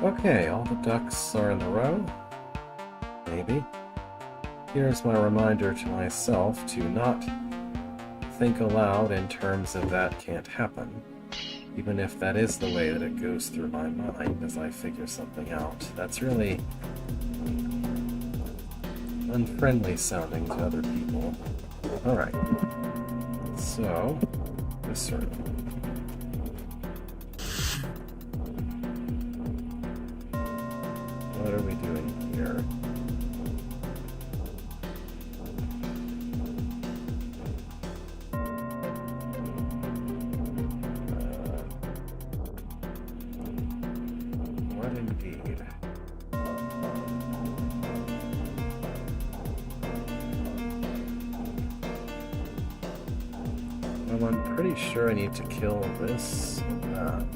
Okay, all the ducks are in a row. Maybe. Here's my reminder to myself to not think aloud in terms of that can't happen, even if that is the way that it goes through my mind as I figure something out. That's really unfriendly sounding to other people. Alright. So, this sort of... What are we doing here? What indeed? Well, I'm pretty sure I need to kill this and that.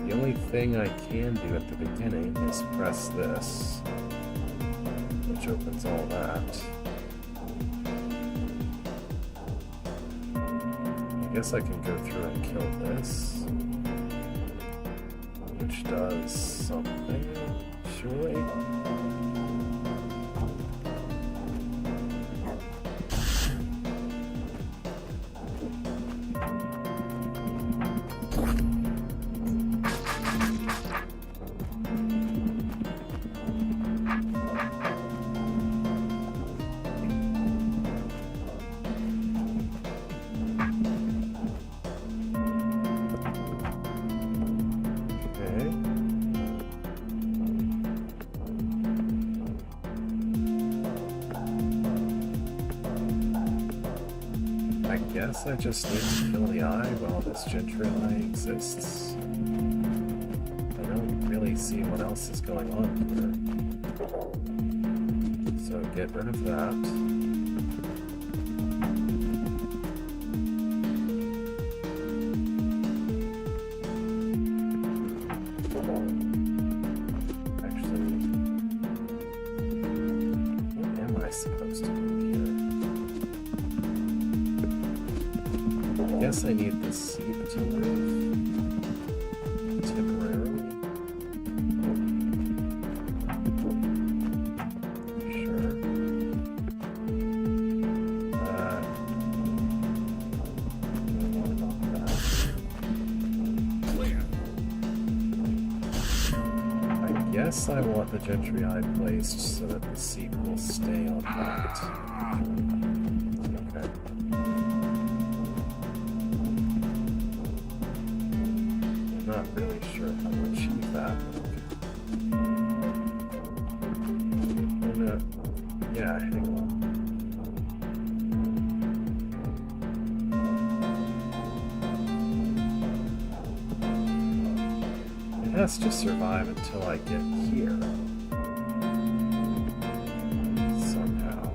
The only thing I can do at the beginning is press this, which opens all that. I guess I can go through and kill this, which does something, surely? I guess I just need to kill the eye while this gentryii exists. I don't really see what else is going on here. So get rid of that. Actually, what am I supposed to do here? I guess I need this seed to live temporarily. Sure. What about that? I guess I want the gentryii placed so that the seed will stay on that. Okay. Not really sure how to achieve that. Yeah, hang on. It has to survive until I get here. Somehow.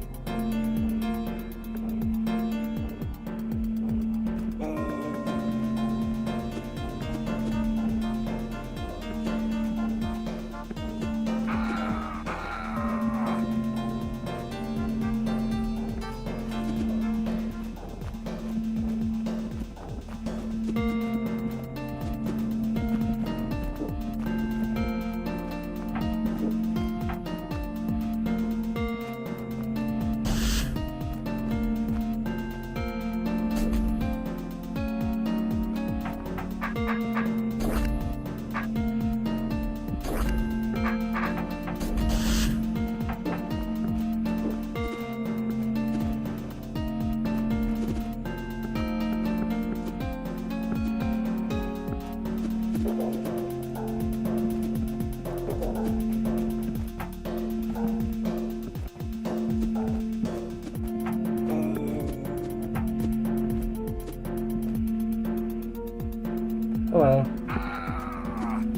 Hello.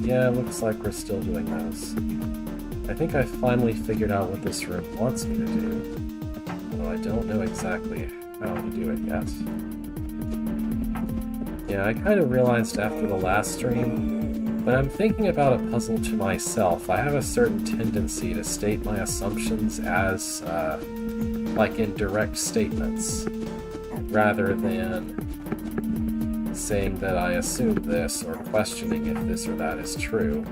Yeah, looks like we're still doing those. I think I finally figured out what this room wants me to do, although I don't know exactly how to do it yet. Yeah, I kind of realized after the last stream, when I'm thinking about a puzzle to myself, I have a certain tendency to state my assumptions as, like in direct statements, rather than saying that I assume this or questioning if this or that is true,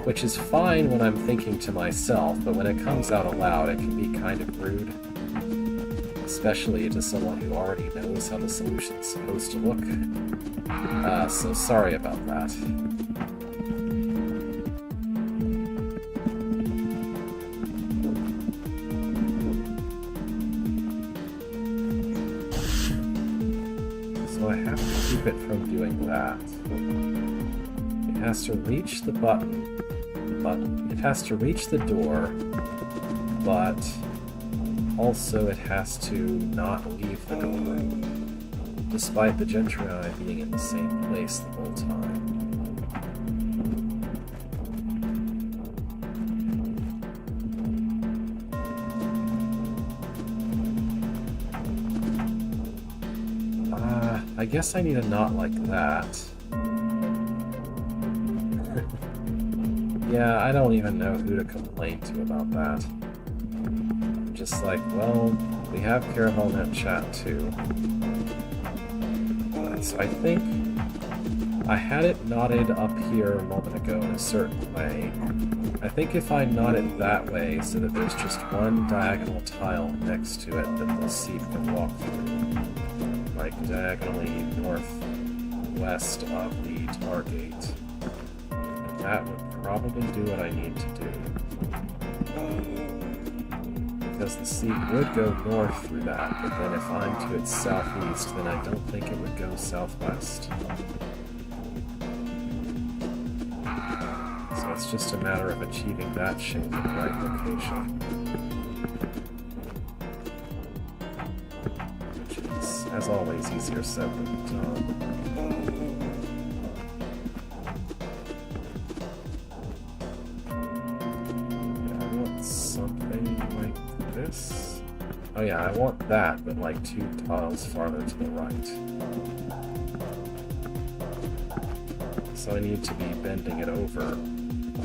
which is fine when I'm thinking to myself, but when it comes out aloud, it can be kind of rude, especially to someone who already knows how the solution's supposed to look. So sorry about that. So I have to keep it from doing that. It has to reach the button, but it has to reach the door, but also it has to not leave the door, despite the gentryii being in the same place the whole time. I guess I need a knot like that. Yeah, I don't even know who to complain to about that. I'm just like, well, we have CaravelNet chat too. So I think I had it knotted up here a moment ago in a certain way. I think if I knot it that way so that there's just one diagonal tile next to it that the seed can walk through, like diagonally northwest of the tar gate, that would probably do what I need to do. Because the seed would go north through that, but then if I'm to its southeast, then I don't think it would go southwest. So it's just a matter of achieving that shape in the right location. Which is, as always, easier said than done. Oh yeah, I want that, but like 2 tiles farther to the right. So I need to be bending it over a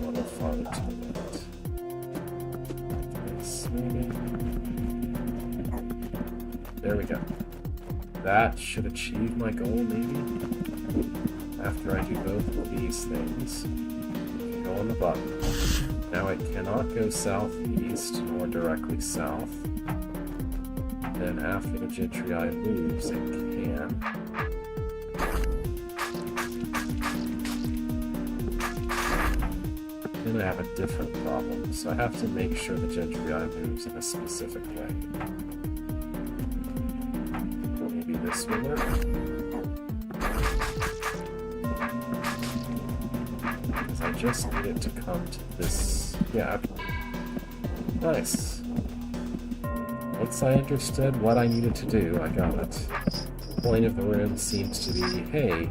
little farther to the left. Like this, maybe. There we go. That should achieve my goal, maybe? After I do both of these things. I can go on the button. Now it cannot go southeast, nor directly south. Then after the gentryii moves, it can. Then I have a different problem, so I have to make sure the gentryii moves in a specific way. Maybe this will work. Because I just need it to come to this. Yeah. Nice. Once I understood what I needed to do, I got it. The point of the room seems to be, hey,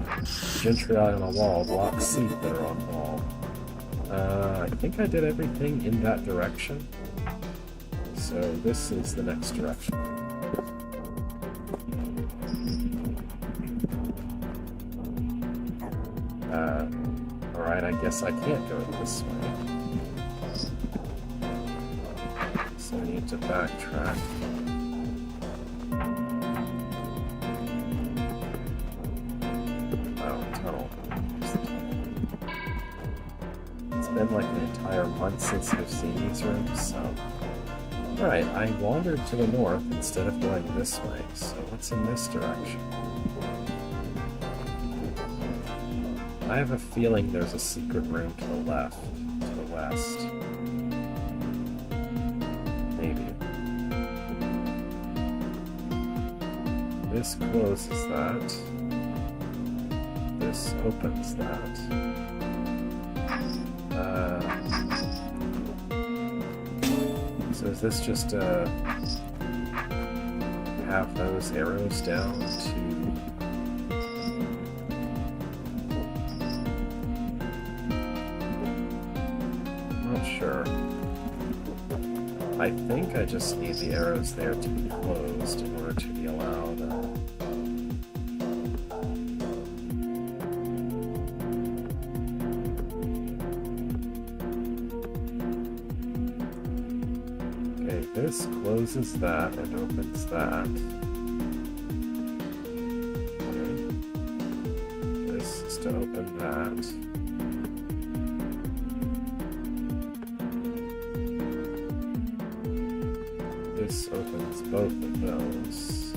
gentryii on a wall blocks seed that are on wall. I think I did everything in that direction. So this is the next direction. Alright, I guess I can't go this way. So I need to backtrack. Oh, tunnel. It's been like an entire month since I've seen these rooms, so... Alright, I wandered to the north instead of going this way, so what's in this direction? I have a feeling there's a secret room to the left, to the west. Maybe. This closes that. This opens that. So is this just to have those arrows down to... Sure. I think I just need the arrows there to be closed in order to be allowed. Okay, this closes that and opens that. Okay. open that. This opens both of those.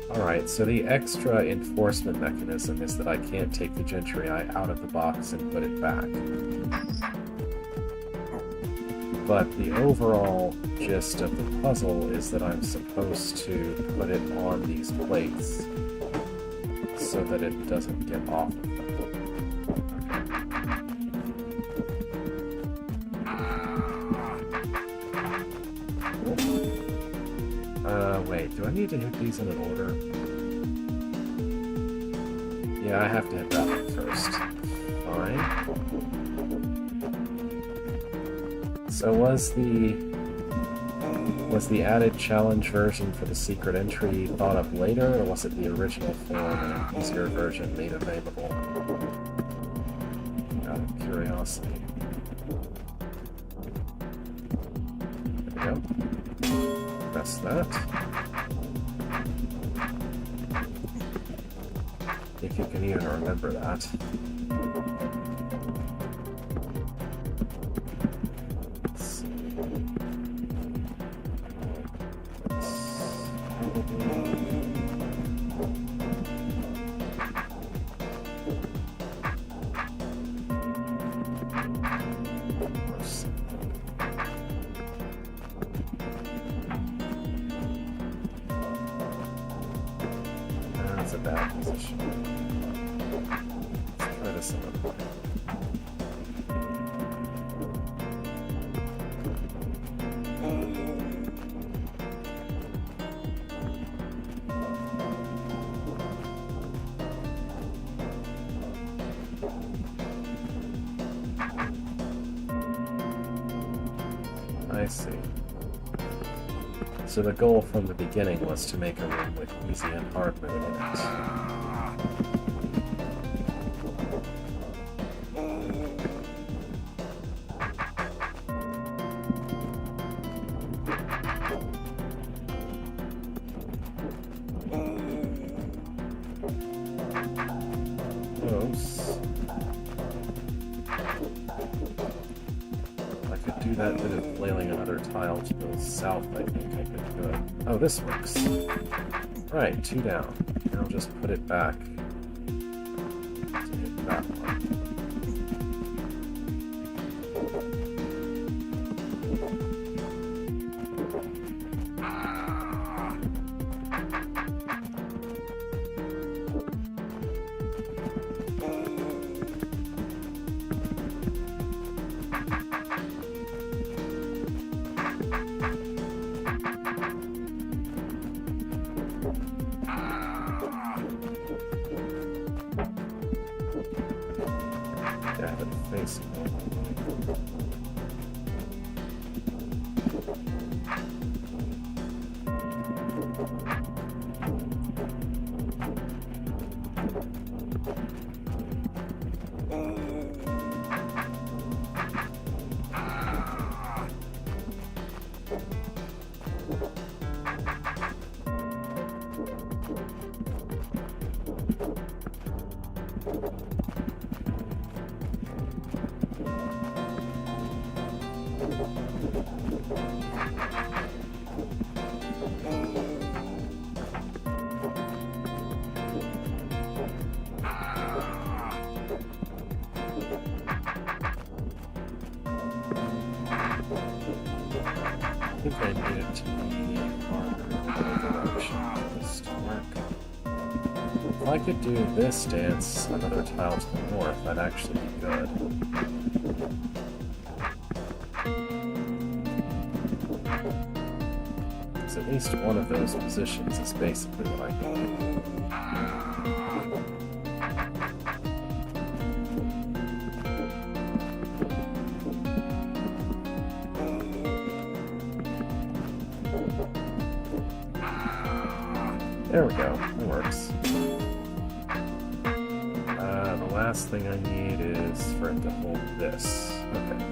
Alright, so the extra enforcement mechanism is that I can't take the gentryii out of the box and put it back. But the overall gist of the puzzle is that I'm supposed to put it on these plates so that it doesn't get off of them. Wait, do I need to hit these in an order? Yeah, I have to hit that one first. Fine. So was the added challenge version for the secret entry thought up later, or was it the original form and an easier version made available? Out of curiosity. There we go. Press that. If you can even remember that. Let's see. That's a bad position. Let's try this another way. I see. So the goal from the beginning was to make a room with easy and hard mode in it. Close. I could do that bit of flailing another tile to the south, I think I could do it. Oh, this works. Right, 2 down. And I'll just put it back to hit that one. Yeah, but face. I think I need it to be harder direction for this to work. If I could do this dance another tile to the north, that'd actually be good. Because at least one of those positions is basically what I need. There we go, that works. The last thing I need is for it to hold this. Okay.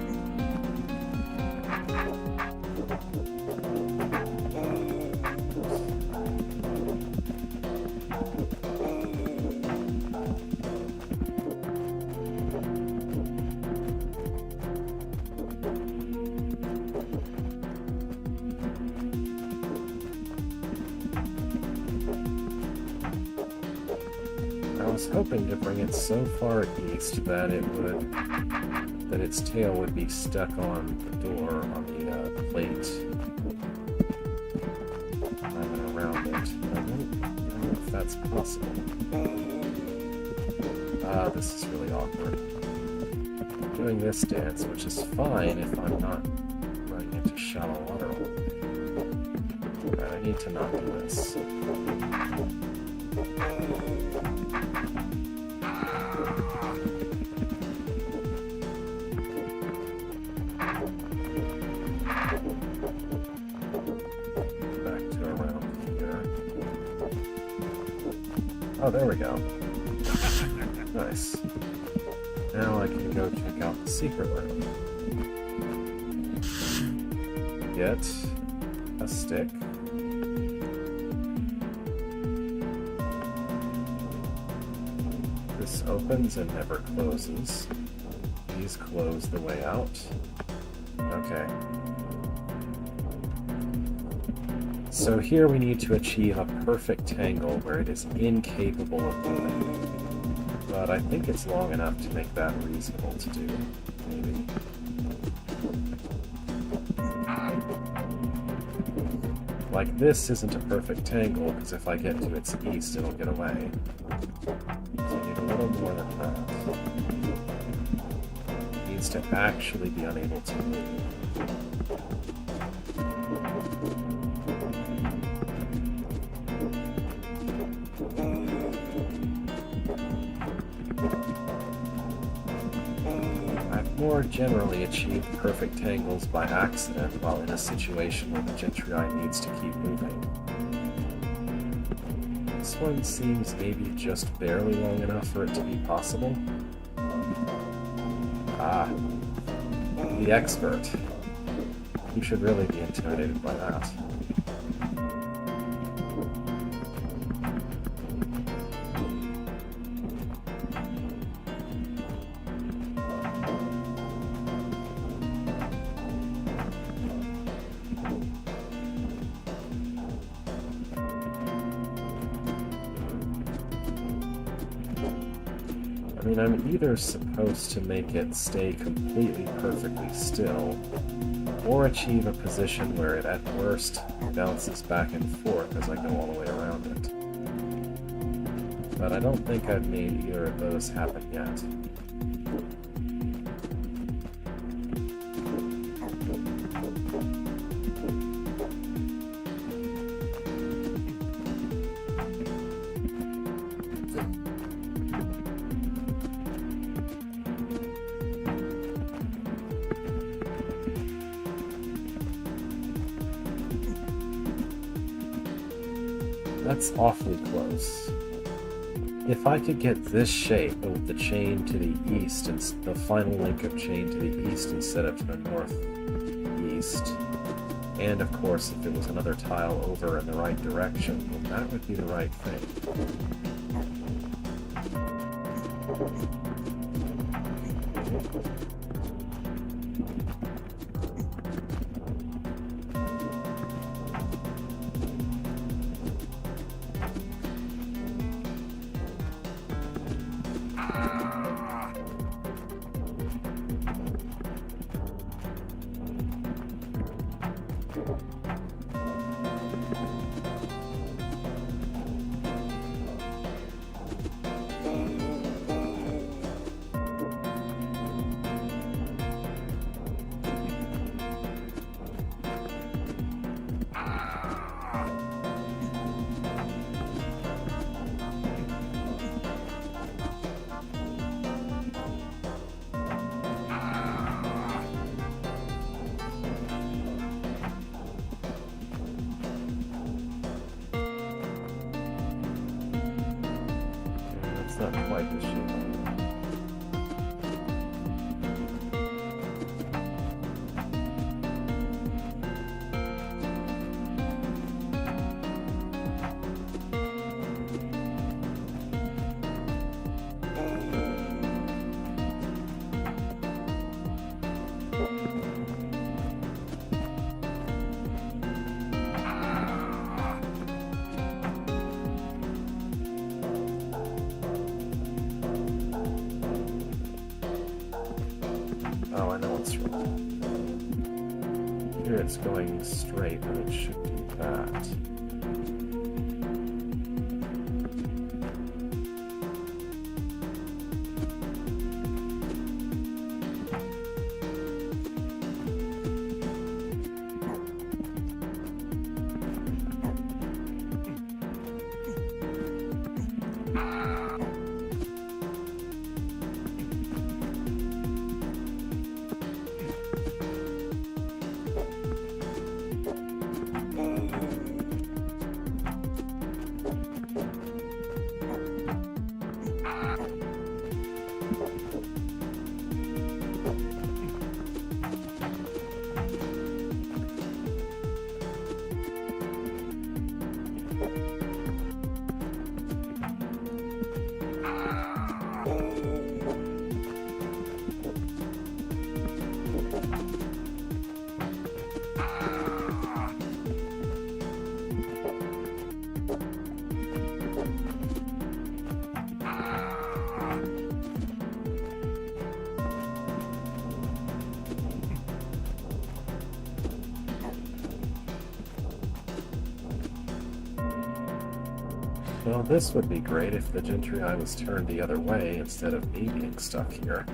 was hoping to bring it so far east that its tail would be stuck on the door on the plate rather around it. I don't know if that's possible. This is really awkward. I'm doing this dance, which is fine if I'm not running into shallow water all the way. Right, I need to not do this. Oh, there we go. Nice. Now I can go check out the secret room. Get a stick. This opens and never closes. These close the way out. Okay. So here we need to achieve a perfect tangle where it is incapable of moving. But I think it's long enough to make that reasonable to do, maybe. Like, this isn't a perfect tangle, because if I get to its east, it'll get away. So I need a little more than that. It needs to actually be unable to move. More generally achieved perfect tangles by accident while in a situation where the gentryii needs to keep moving. This one seems maybe just barely long enough for it to be possible. Ah, the expert. You should really be intimidated by that. I mean, I'm either supposed to make it stay completely perfectly still, or achieve a position where it at worst bounces back and forth as I go all the way around it. But I don't think I've made either of those happen yet. That's awfully close. If I could get this shape with the chain to the east and the final link of chain to the east instead of to the northeast, and of course if it was another tile over in the right direction, then that would be the right thing. It's not quite the shape. Oh, I know what's wrong. Here it's going straight, and it should do that. Well, this would be great if the gentryii was turned the other way instead of me being stuck here.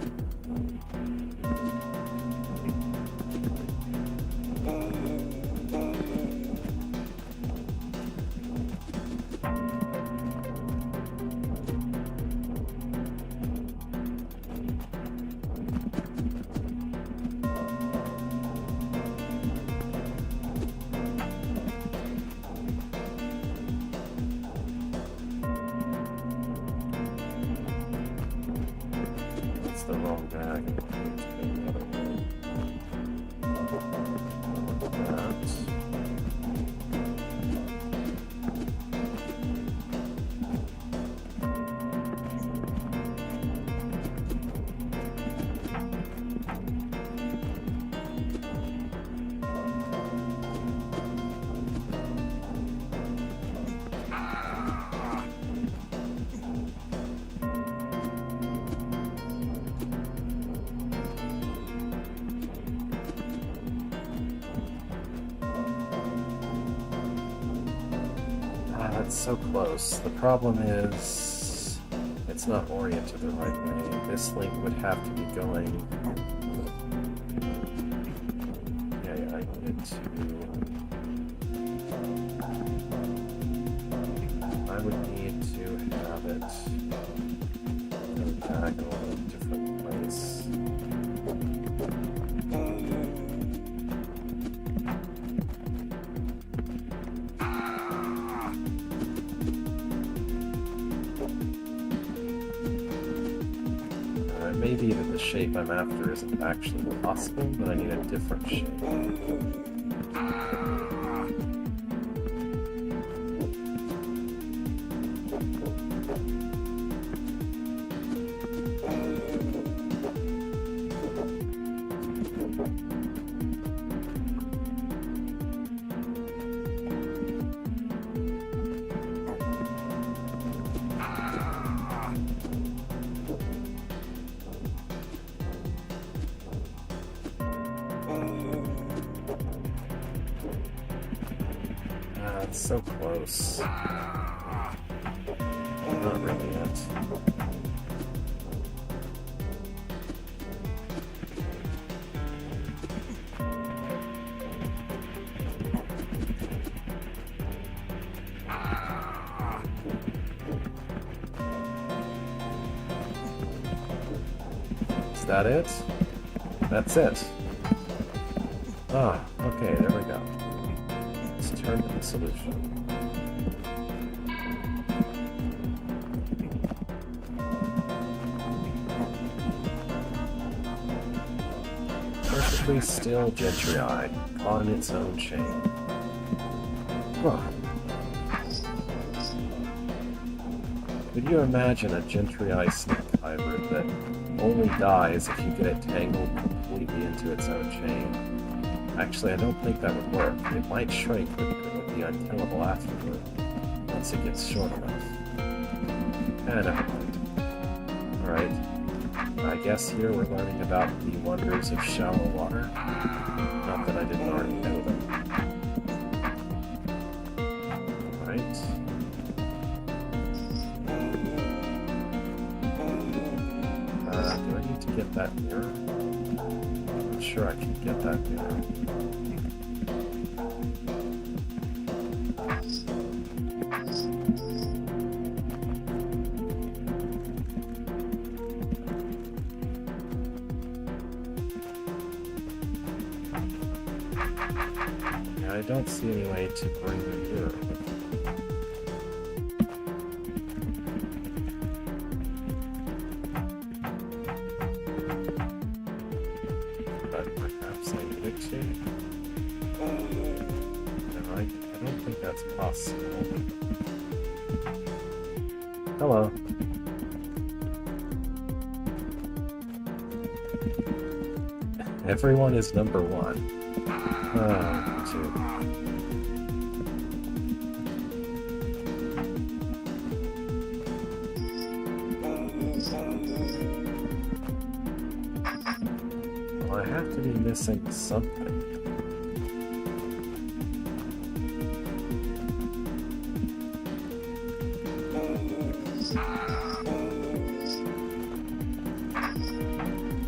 The wrong bag. The other way. That. That's so close. The problem is it's not oriented the right way. This link would have to be going... Yeah, I need to... I would need to have it go back a little different place. Maybe that the shape I'm after isn't actually possible, but I need a different shape. It's so close. Not really yet. Is that it? That's it. Ah, okay, there we go. Turn to the solution. Perfectly still gentryii, caught in its own chain. Huh. Could you imagine a gentryii snake hybrid that only dies if you get it tangled completely into its own chain? Actually, I don't think that would work. It might shrink, but it would be unkillable afterward, once it gets short enough. Never mind. Alright. I guess here we're learning about the wonders of shallow water. Not that I didn't already know them. Right. Do I need to get that mirror? I'm sure I can get that mirror. I don't see any way to bring the mirror. But perhaps I need it to. No, I don't think that's possible. Hello. Everyone is number one. Two. Well, I have to be missing something.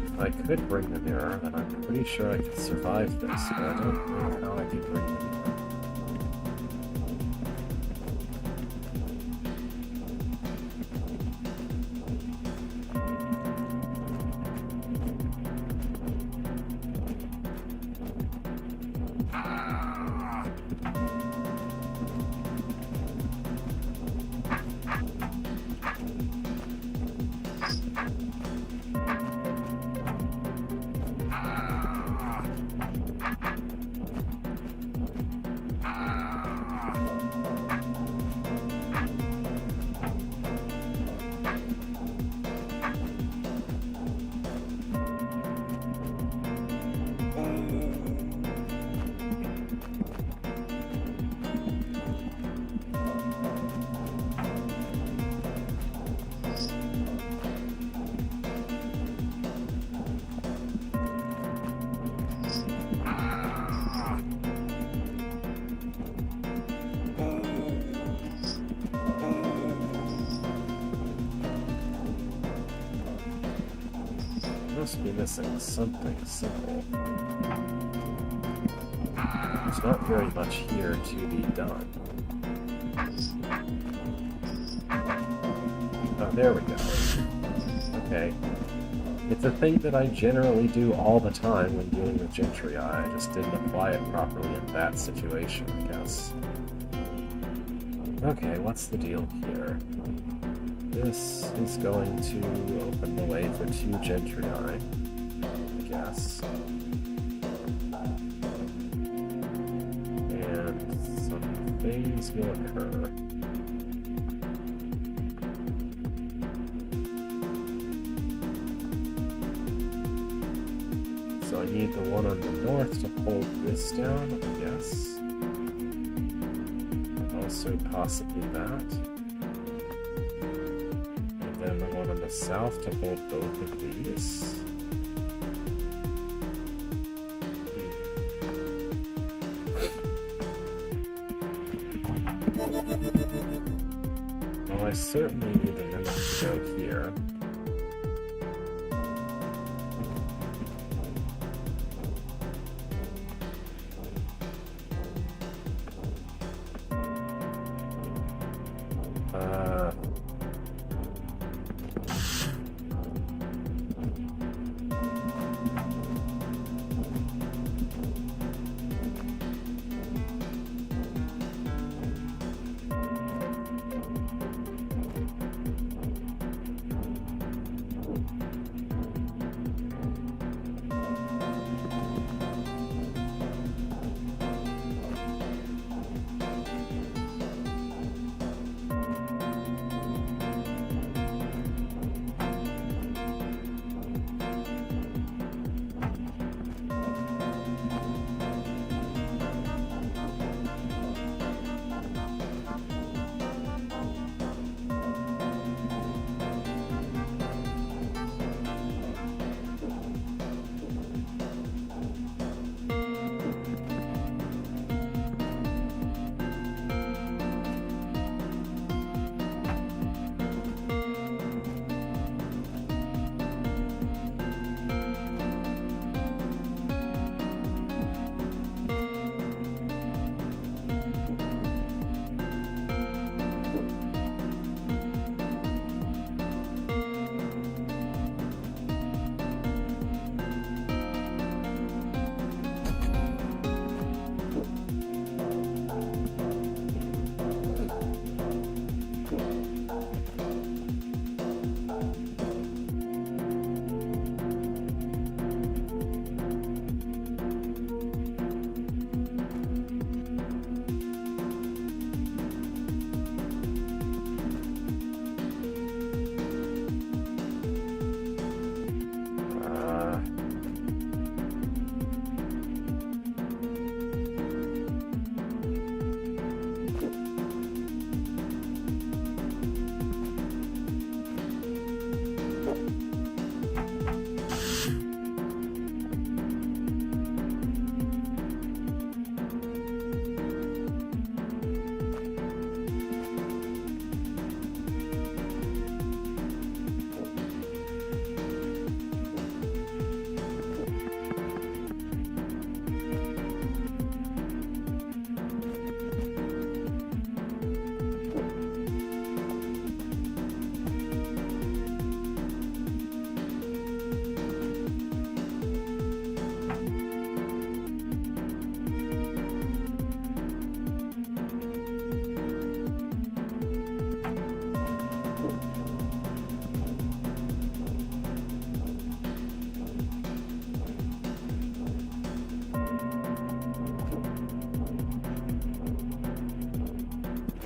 If I could bring the mirror, then I'm pretty sure I could survive this, but I don't know how I could bring the mirror. Must be missing something simple. There's not very much here to be done. Oh, there we go. Okay. It's a thing that I generally do all the time when dealing with gentryii. I just didn't apply it properly in that situation, I guess. Okay, what's the deal here? This is going to open the way for 2 gentryii, I guess. And some things will occur. So I need the one on the north to hold this down, I guess. Also possibly that. And the one on the south to hold both of these. Well, I certainly need the mimic to go here.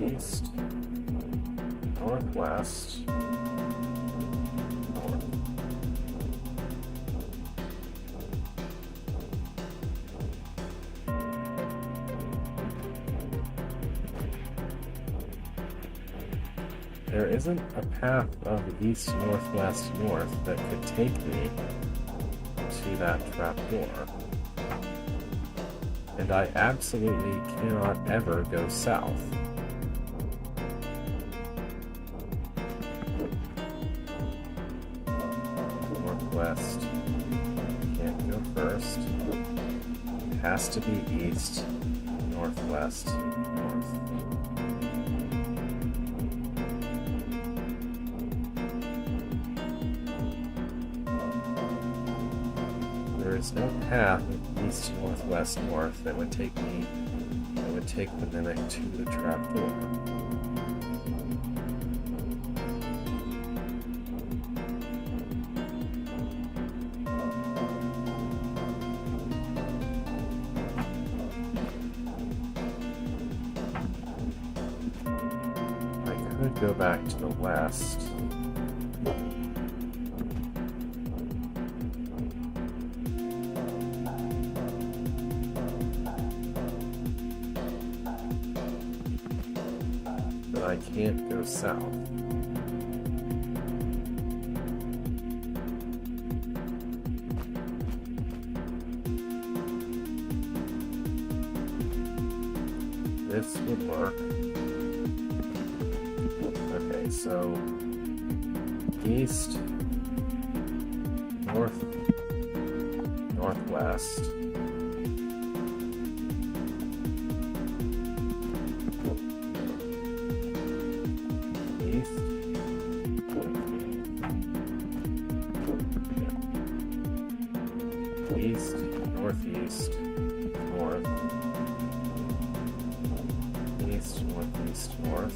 east, northwest, north. There isn't a path of east, northwest, north that could take me to that trapdoor. And I absolutely cannot ever go south. Northwest. Can't go first. Has to be east, northwest, north. There is no path east, northwest, north that would take the mimic to the trapdoor. I could go back to the west. I can't go south. This would work. Okay, so east, north, northwest. East, northeast, north, east, northeast, north.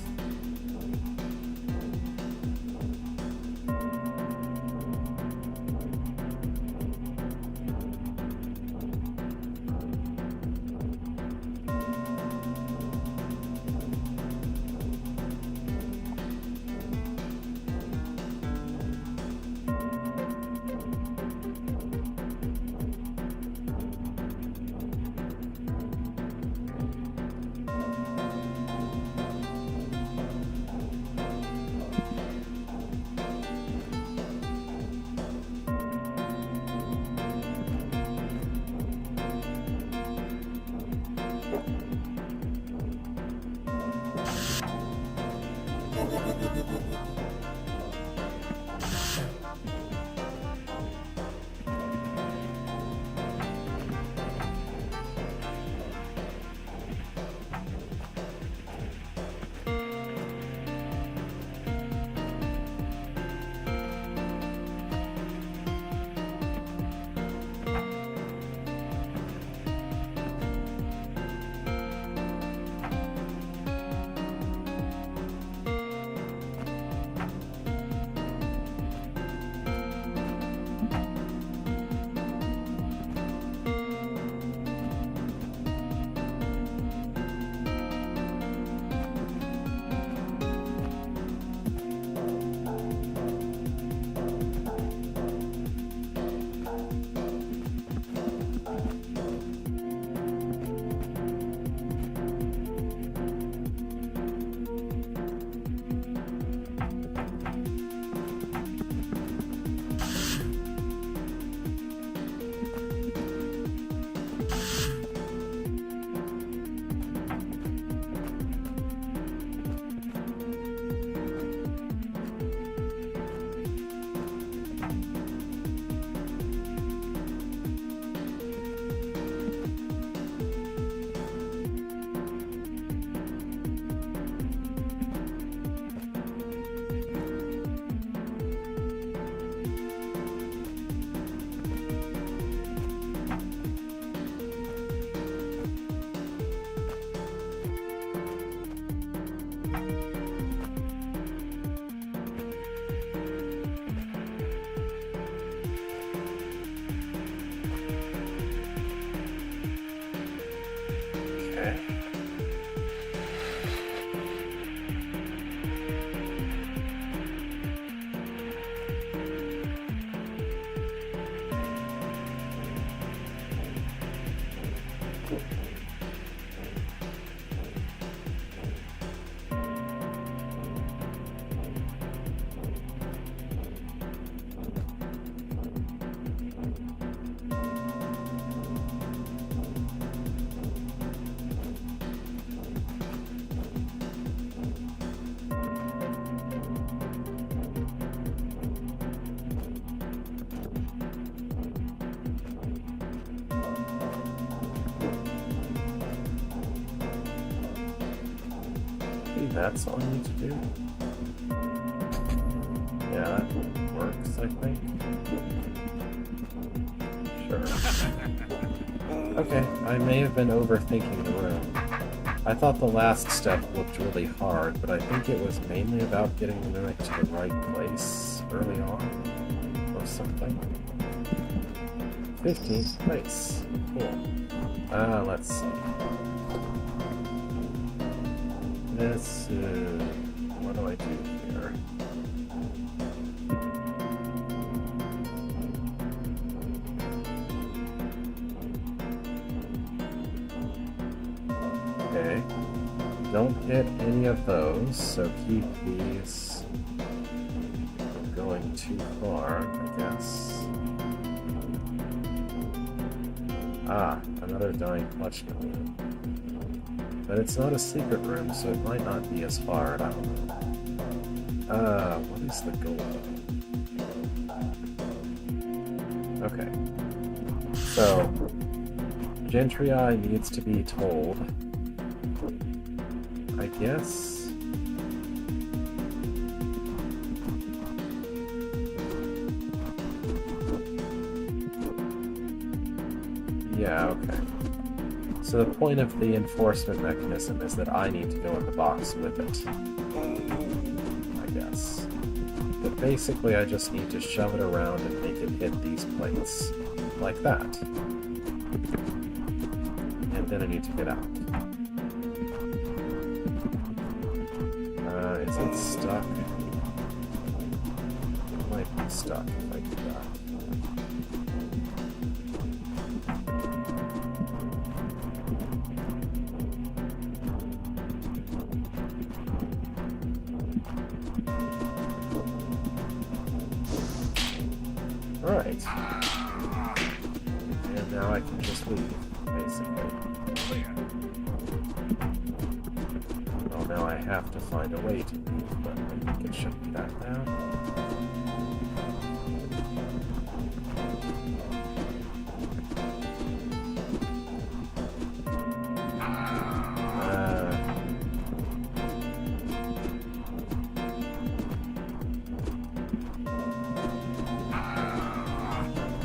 that's all I need to do? Yeah, that works, I think. Sure. Okay, I may have been overthinking the room. I thought the last step looked really hard, but I think it was mainly about getting the mimic to the right place early on, or something. 15th place. Cool. Let's see. What do I do here? Okay. Don't hit any of those, so keep these from going too far, I guess. Ah, another dying clutch room. But it's not a secret room, so it might not be as hard, I don't know. What is the goal? Okay. So, gentryii needs to be told, I guess. Yeah, okay. So the point of the enforcement mechanism is that I need to go in the box with it. I guess. But basically I just need to shove it around and make it hit these plates. Like that. And then I need to get out. Is it stuck? It might be stuck if I do that. Alright. And now I can just leave, basically. Well, now I have to find a way to leave, but I think it shouldn't be that bad.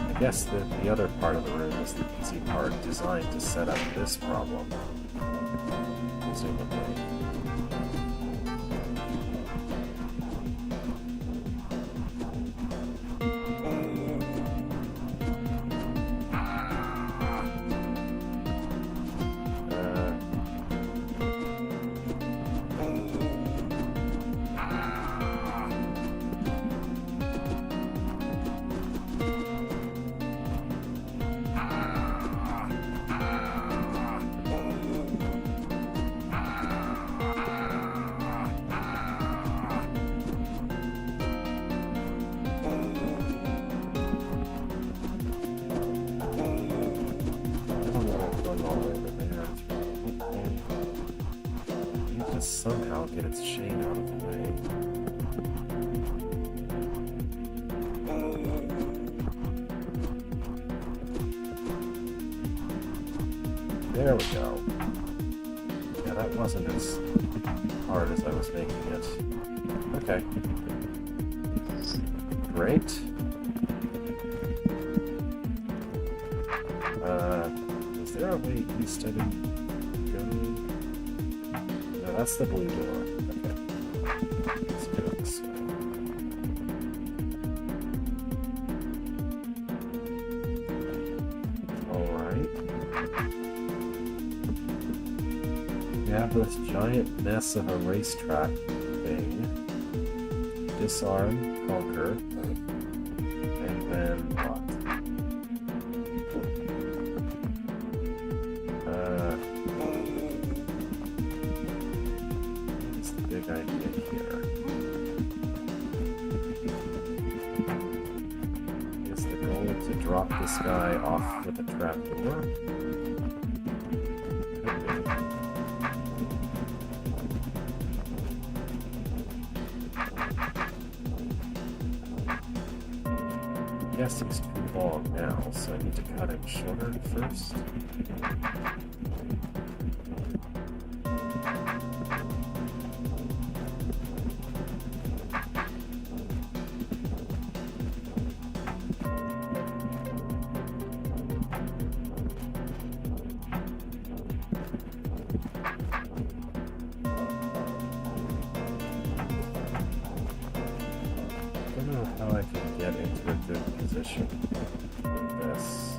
I guess the other part of the room is the easy part, designed to set up this problem. Presumably. Somehow get its chain out of the way. There we go. Yeah, that wasn't as hard as I was making it. Okay. Great. Is there a way east I didn't go? That's the blue door. Okay. Let's go this way. Alright. We have this giant mess of a racetrack thing. Disarm, conquer, and then what? Idea here. Is the goal to drop this guy off with a trapdoor? Yes, he's too long now, so I need to cut him shorter first. position with this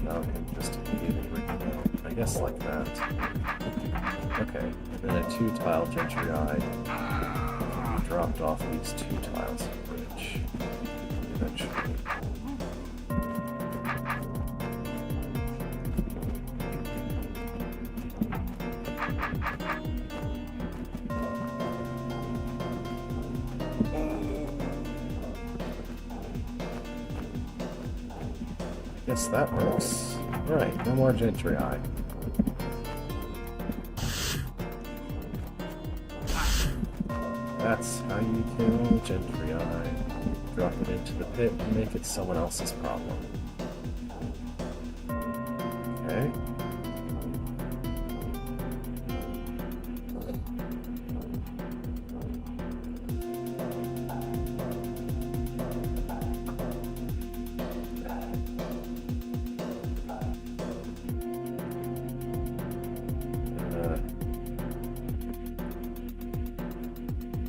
without him just immediately ripping out. I guess like that. Okay, and then a 2-tile gentryii can be dropped off these 2 tiles of the bridge eventually. Guess that works. Alright, no more gentryii. That's how you kill gentryii. Drop it into the pit and make it someone else's problem. Okay.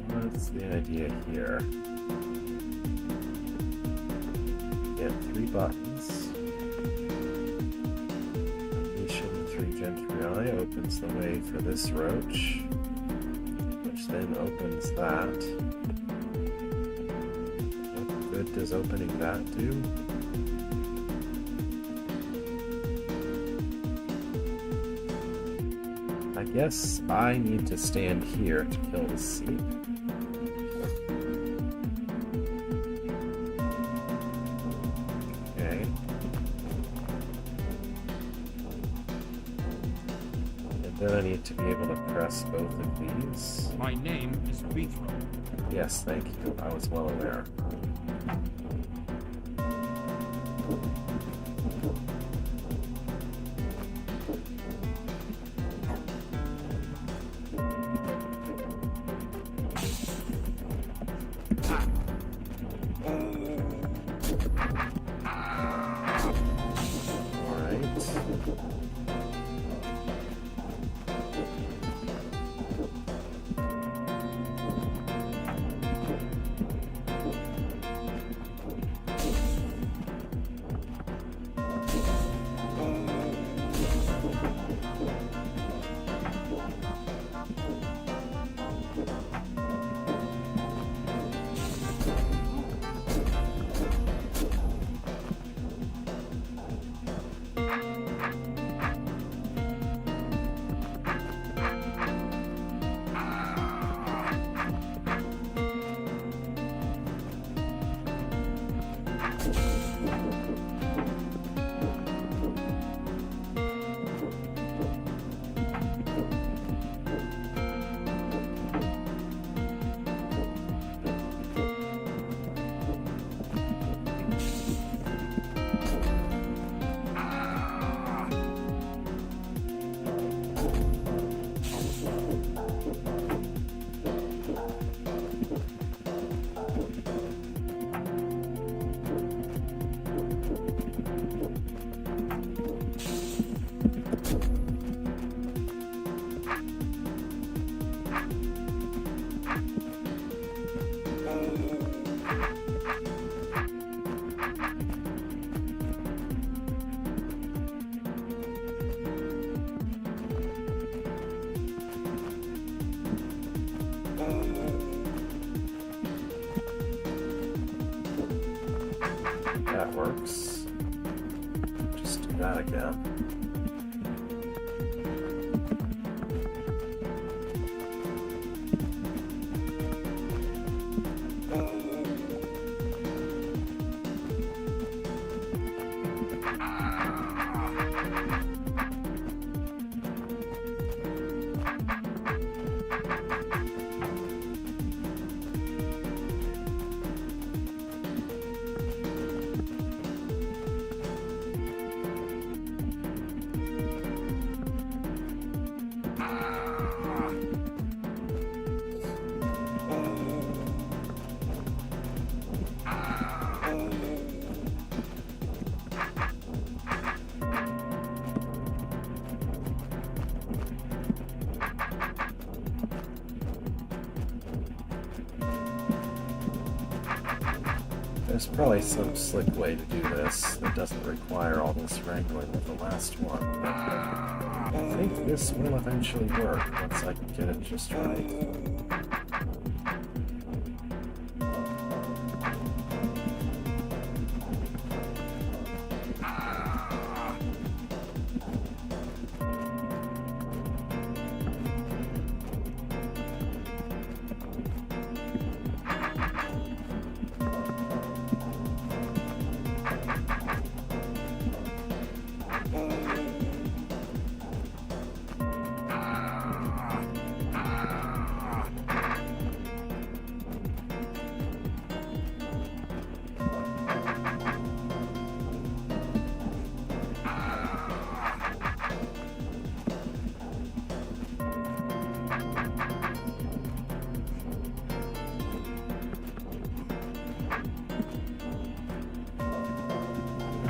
What's the idea here? Get 3 buttons. Unleashing 3 gentryii opens the way for this roach, which then opens that. What good does opening that do? I guess I need to stand here to kill the seep. Okay. And then I need to be able to press both of these. My name is Beethro. Yes, thank you. I was well aware. That works. Just do that again. There's probably some slick way to do this that doesn't require all this wrangling with the last one. But I think this will eventually work once I can get it just right.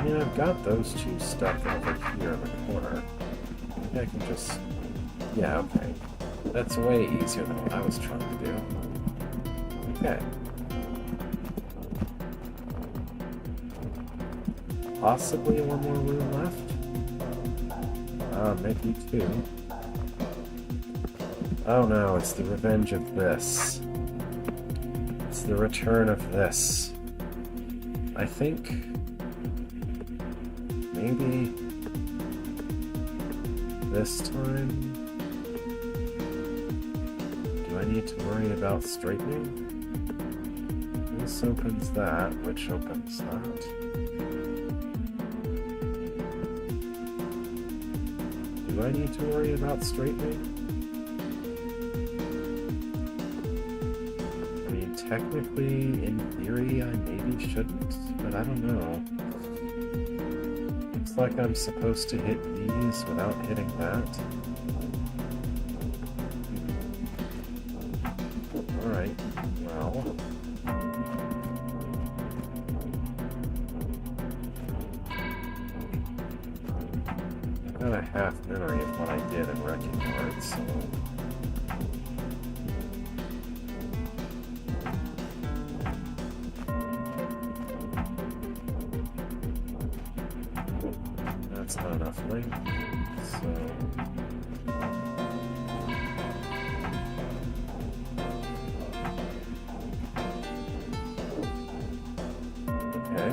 Yeah, I've got those two stuck over here in the corner. Maybe I can just... Yeah, okay. That's way easier than what I was trying to do. Okay. Possibly one more room left? Maybe two. Oh no, it's the revenge of this. It's the return of this. I think... maybe... this time? Do I need to worry about straightening? This opens that, which opens that. Do I need to worry about straightening? I mean, technically, in theory, I maybe shouldn't, but I don't know. Looks like I'm supposed to hit these without hitting that. Alright, well... I've got a half memory of what I did in Wrecking Yard, so... That's not enough length, so... Okay.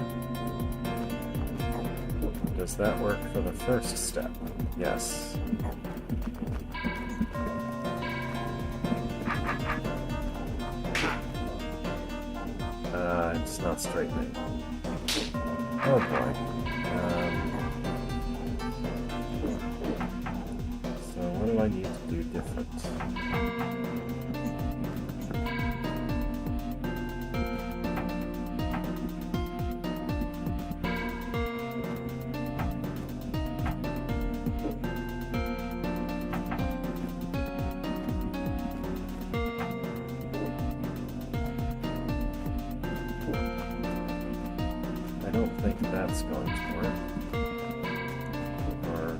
Does that work for the first step? Yes. It's not straightening. Oh boy. So what do I need to do different? I don't think that's going to work. Or...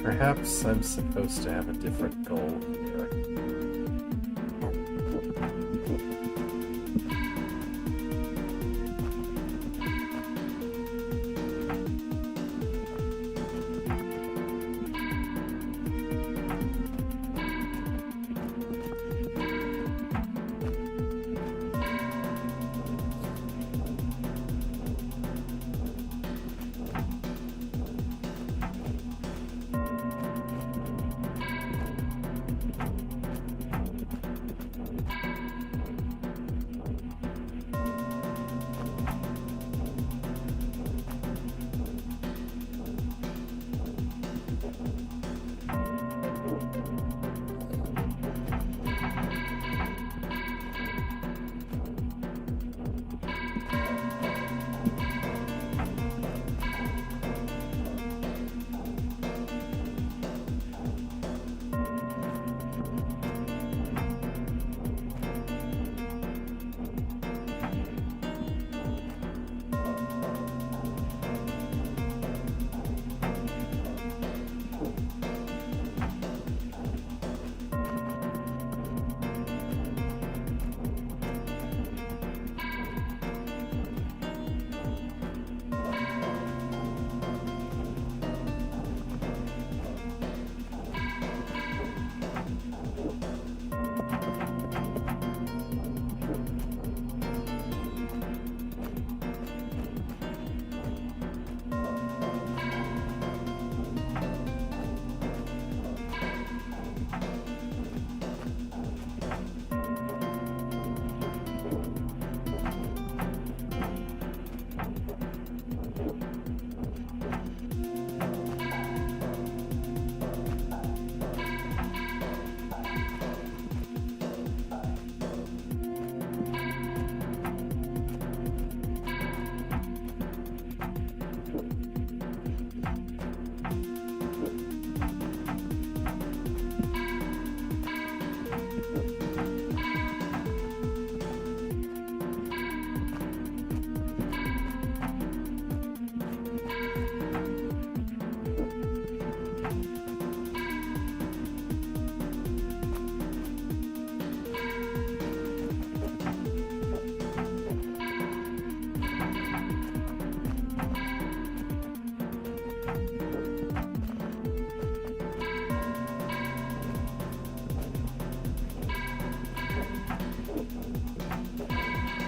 perhaps I'm supposed to have a different goal here.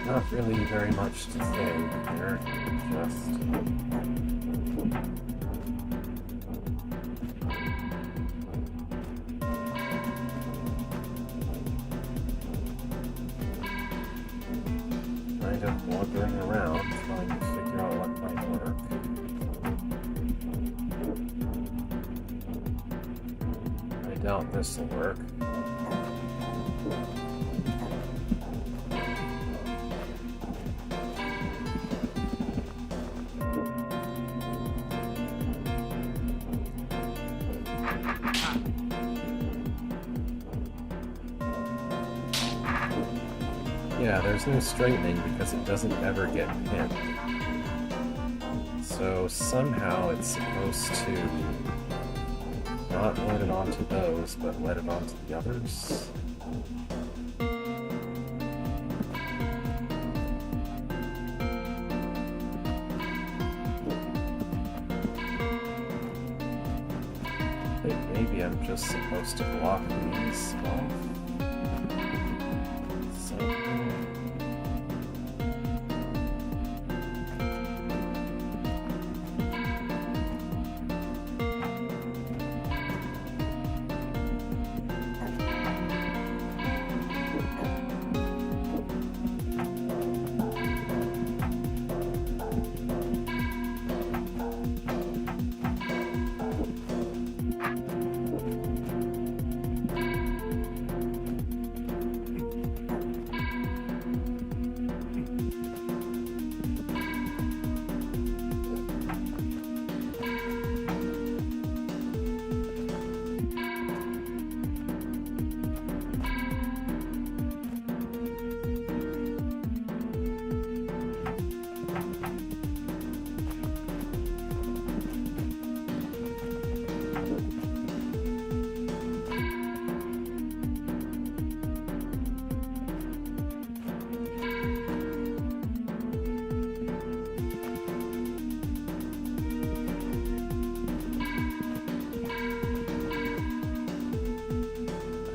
Not really very much to say here, just... kind of wandering around, trying to figure out what might work. I doubt this will work. Yeah, there's no straightening because it doesn't ever get pinned. So somehow it's supposed to not let it onto those, but let it onto the others. I think maybe I'm just supposed to block these off.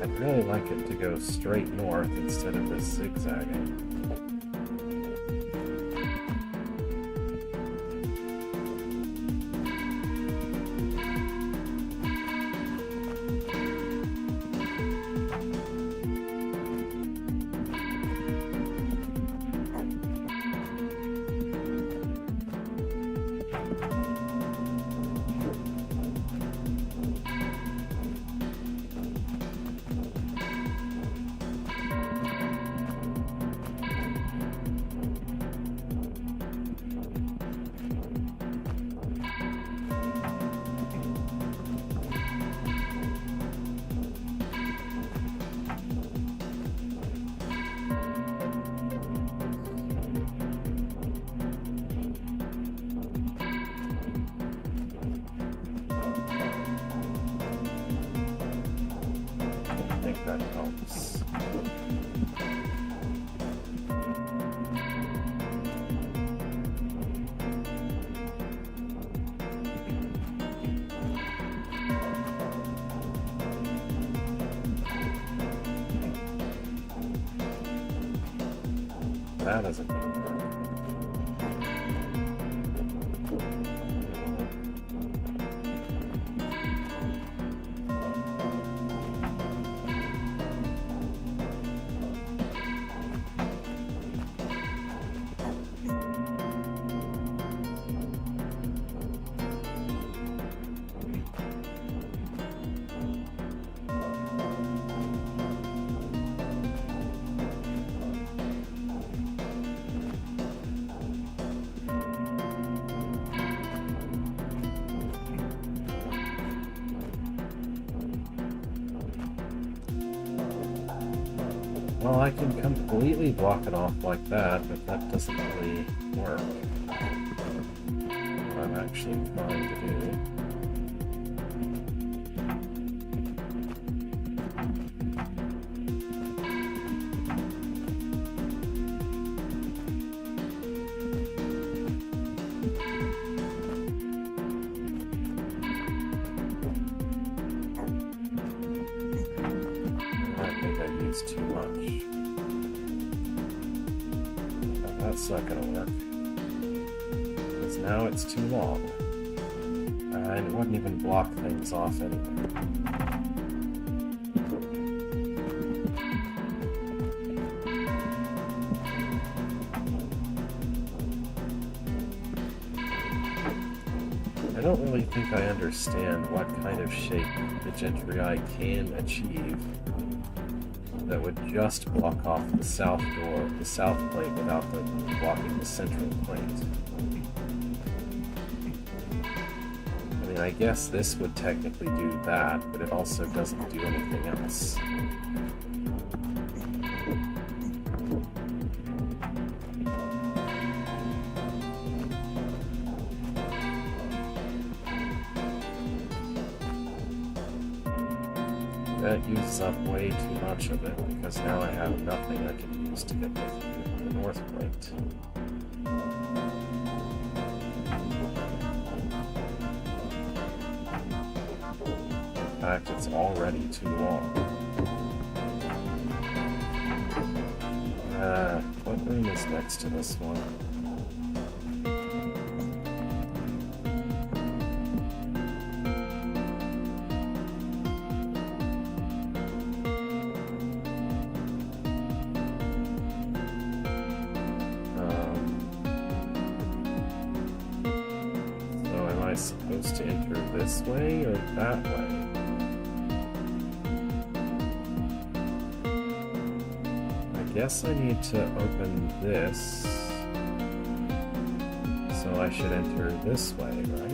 I'd really like it to go straight north instead of this zigzagging. I think that helps. That isn't going to work. Well, I can completely block it off like that, but that doesn't really work. What I'm actually trying to do. I think I used too much. that's not gonna work. Because now it's too long. And it wouldn't even block things off anyway. I don't really think I understand what kind of shape the gentryii can achieve that would just block off the south door, the south plate, without blocking the central plate. I mean, I guess this would technically do that, but it also doesn't do anything else. That uses up way too much of it, because now I have nothing I can use to get the north plate. In fact, it's already too long. What room is next to this one? Supposed to enter this way or that way? I guess I need to open this, so I should enter this way, right?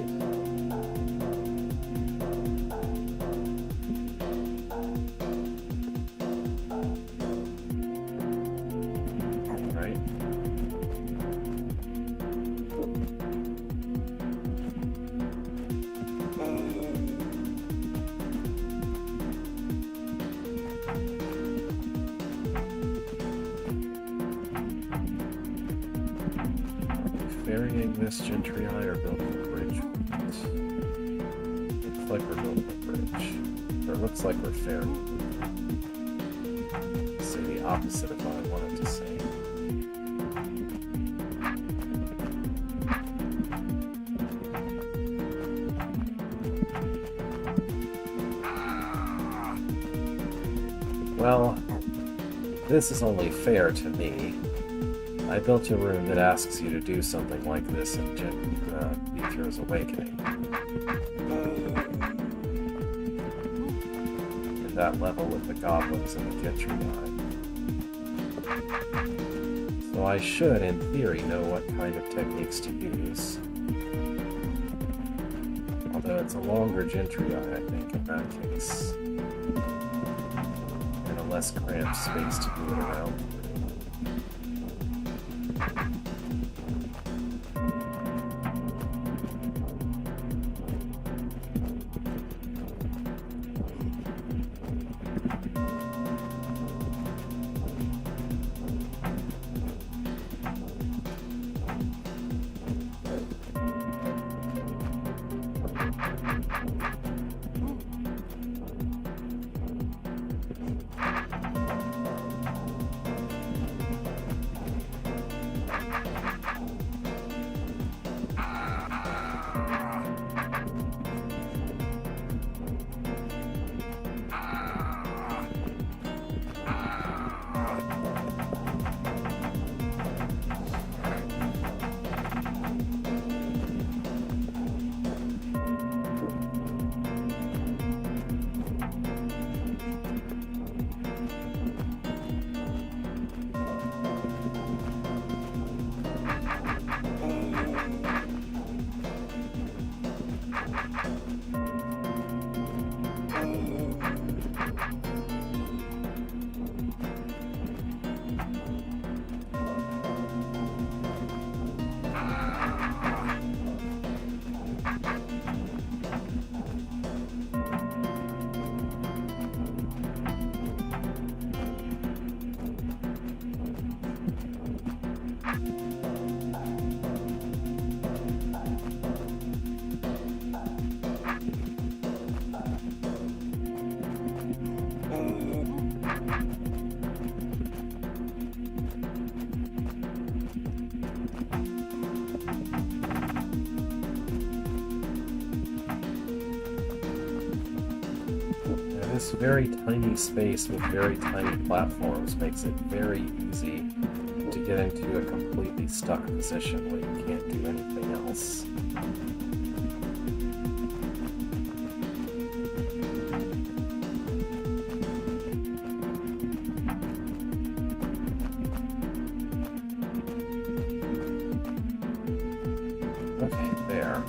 Ferrying this gentryii or building a bridge? Looks like we're building a bridge. Or it looks like we're ferrying. Say the opposite of what I wanted to say. Well, this is only fair to me. I built a room that asks you to do something like this in Aether's Awakening. In that level with the goblins and the gentryii. So I should, in theory, know what kind of techniques to use. Although it's a longer gentryii, I think, in that case. And a less cramped space to do it around. this very tiny space with very tiny platforms makes it very easy to get into a completely stuck position where you can't do anything else. Okay, there.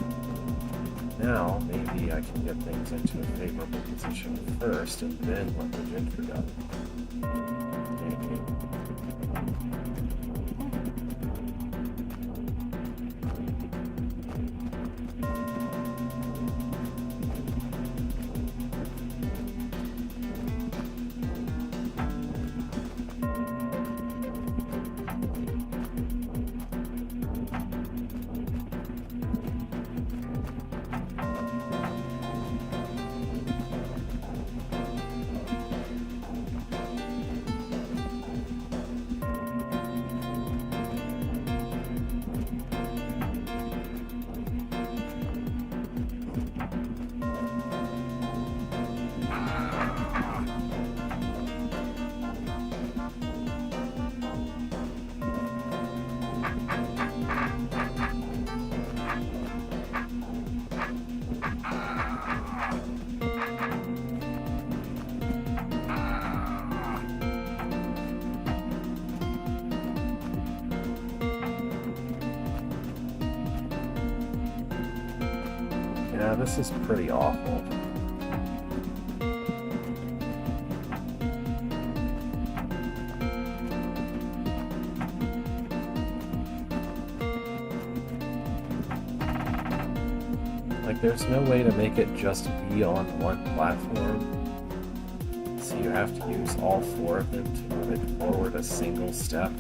Now, maybe I can get things into a favorable position first, and then let the gentry go. Maybe. Yeah, this is pretty awful. Like, there's no way to make it just be on one platform. So you have to use all four of them to move it forward a single step.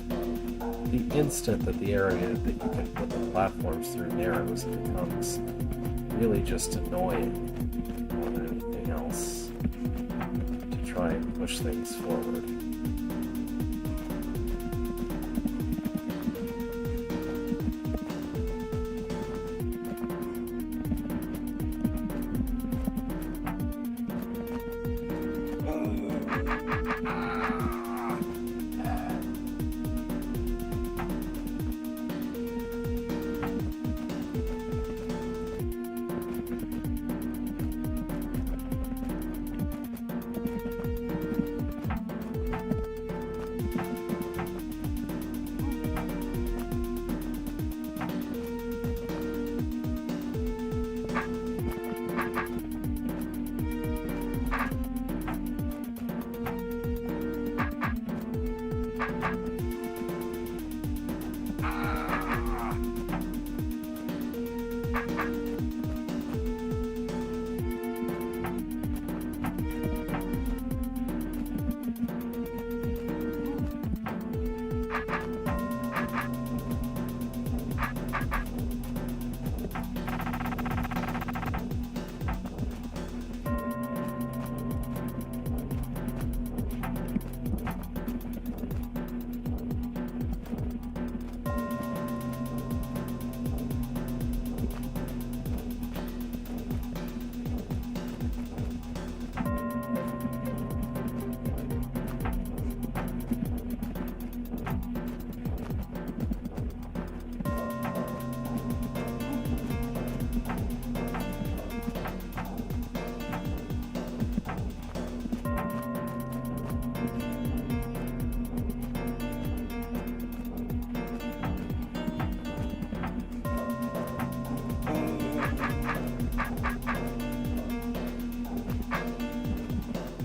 The instant that the area that you can put the platforms through narrows, it becomes really just annoying more than anything else to try and push things forward.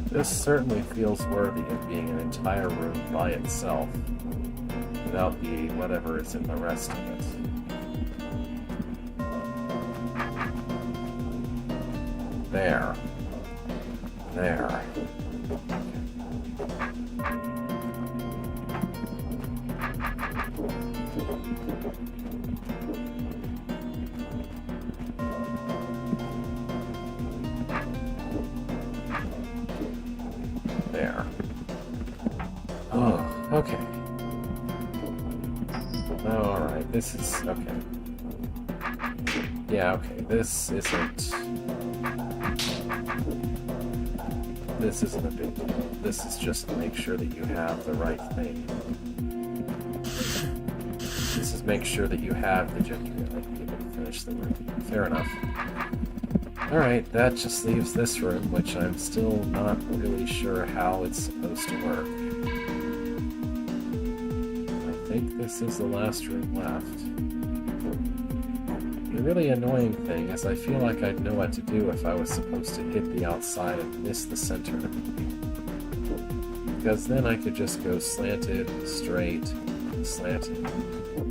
This certainly feels worthy of being an entire room by itself, without the whatever is in the rest of it. There. There. There. Oh, okay. Alright, this is... okay. Yeah, okay, this isn't... This isn't a big deal. This is just to make sure that you have the right thing. This is make sure that you have the gentryii to be able to finish the room. Fair enough. Alright, that just leaves this room, which I'm still not really sure how it's supposed to work. I think this is the last room left. The really annoying thing is I feel like I'd know what to do if I was supposed to hit the outside and miss the center. Because then I could just go slanted, straight, slanted.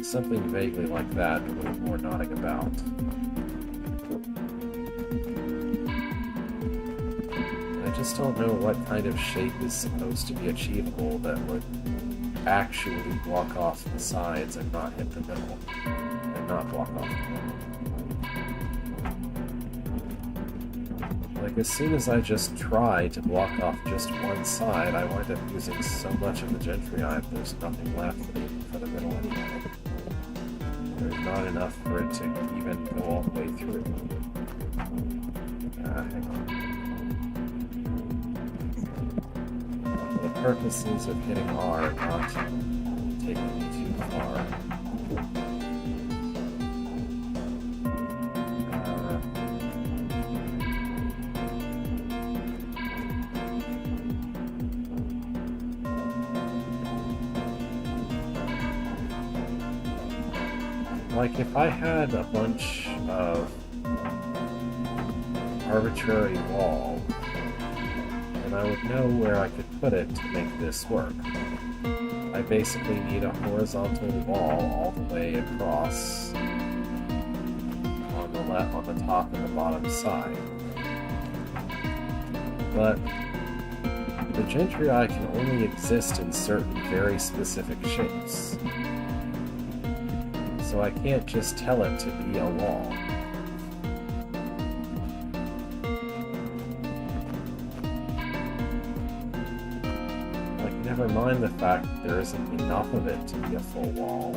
Something vaguely like that, a little more nodding about. I just don't know what kind of shape is supposed to be achievable that would actually block off the sides and not hit the middle. And not block off the middle. Like, as soon as I just try to block off just one side, I wind up using so much of the gentryii, there's nothing left for the middle anyway. There's not enough for it to even go all the way through. Hang on. For the purposes of hitting R, not taking me too far. Like, if I had a bunch of arbitrary wall, then I would know where I could put it to make this work. I basically need a horizontal wall all the way across on the left, on the top and the bottom side. But the gentryii can only exist in certain very specific shapes. So I can't just tell it to be a wall. Like, never mind the fact that there isn't enough of it to be a full wall.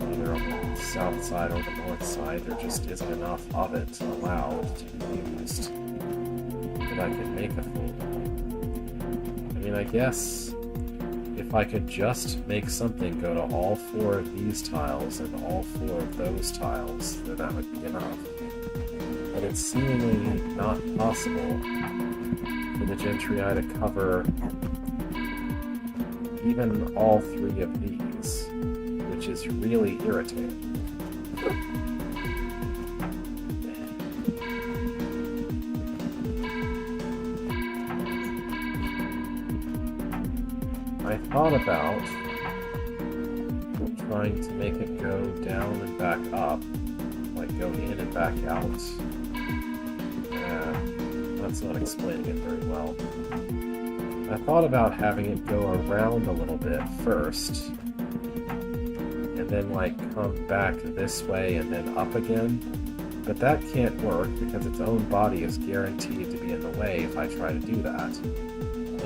Either on the south side or the north side, there just isn't enough of it allowed to be used that I can make a full wall. I mean, I guess if I could just make something go to all 4 of these tiles and all 4 of those tiles, then that would be enough. But it's seemingly not possible for the gentryii to cover even all 3 of these, which is really irritating. I thought about trying to make it go down and back up, like go in and back out. That's not explaining it very well. I thought about having it go around a little bit first, and then like come back this way and then up again, but that can't work because its own body is guaranteed to be in the way if I try to do that.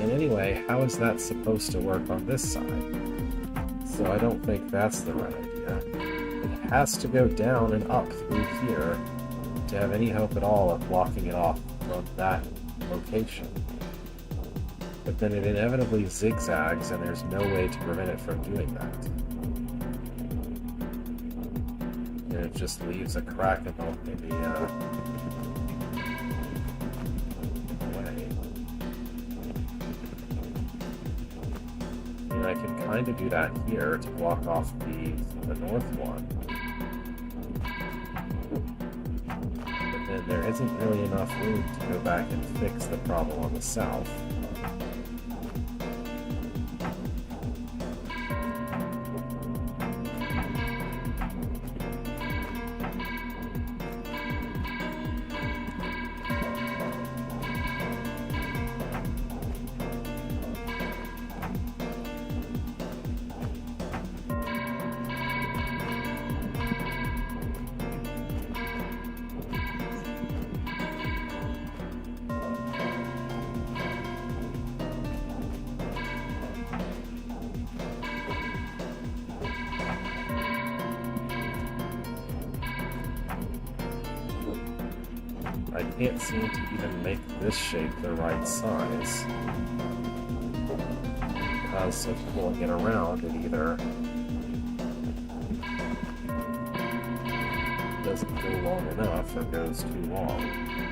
And anyway, how is that supposed to work on this side? So I don't think that's the right idea. It has to go down and up through here to have any hope at all of blocking it off from that location. But then it inevitably zigzags and there's no way to prevent it from doing that. And it just leaves a crack in the way. I can kind of do that here to block off the north one. But then there isn't really enough room to go back and fix the problem on the south. I can't seem to even make this shape the right size. Because of pulling it around, it either doesn't go long enough or goes too long.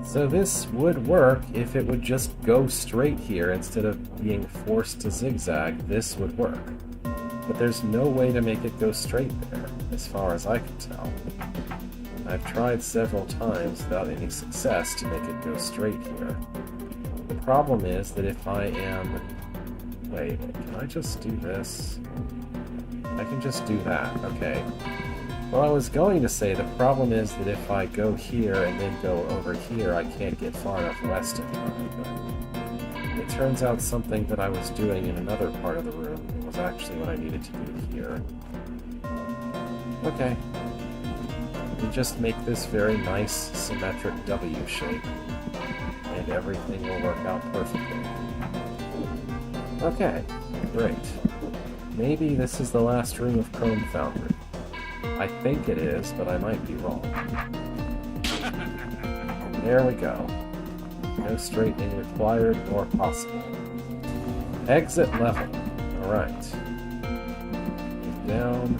So this would work if it would just go straight here instead of being forced to zigzag. This would work. But there's no way to make it go straight there, as far as I can tell. I've tried several times without any success to make it go straight here. The problem is that if I am... Wait, can I just do this? I can just do that, okay. Well, I was going to say the problem is that if I go here and then go over here, I can't get far enough west anymore. But it turns out something that I was doing in another part of the room was actually what I needed to do here. Okay. We just make this very nice, symmetric W shape, and everything will work out perfectly. Okay, great. Maybe this is the last room of Chrome Foundry. I think it is, but I might be wrong. There we go. No straightening required or possible. Exit level. Alright. Down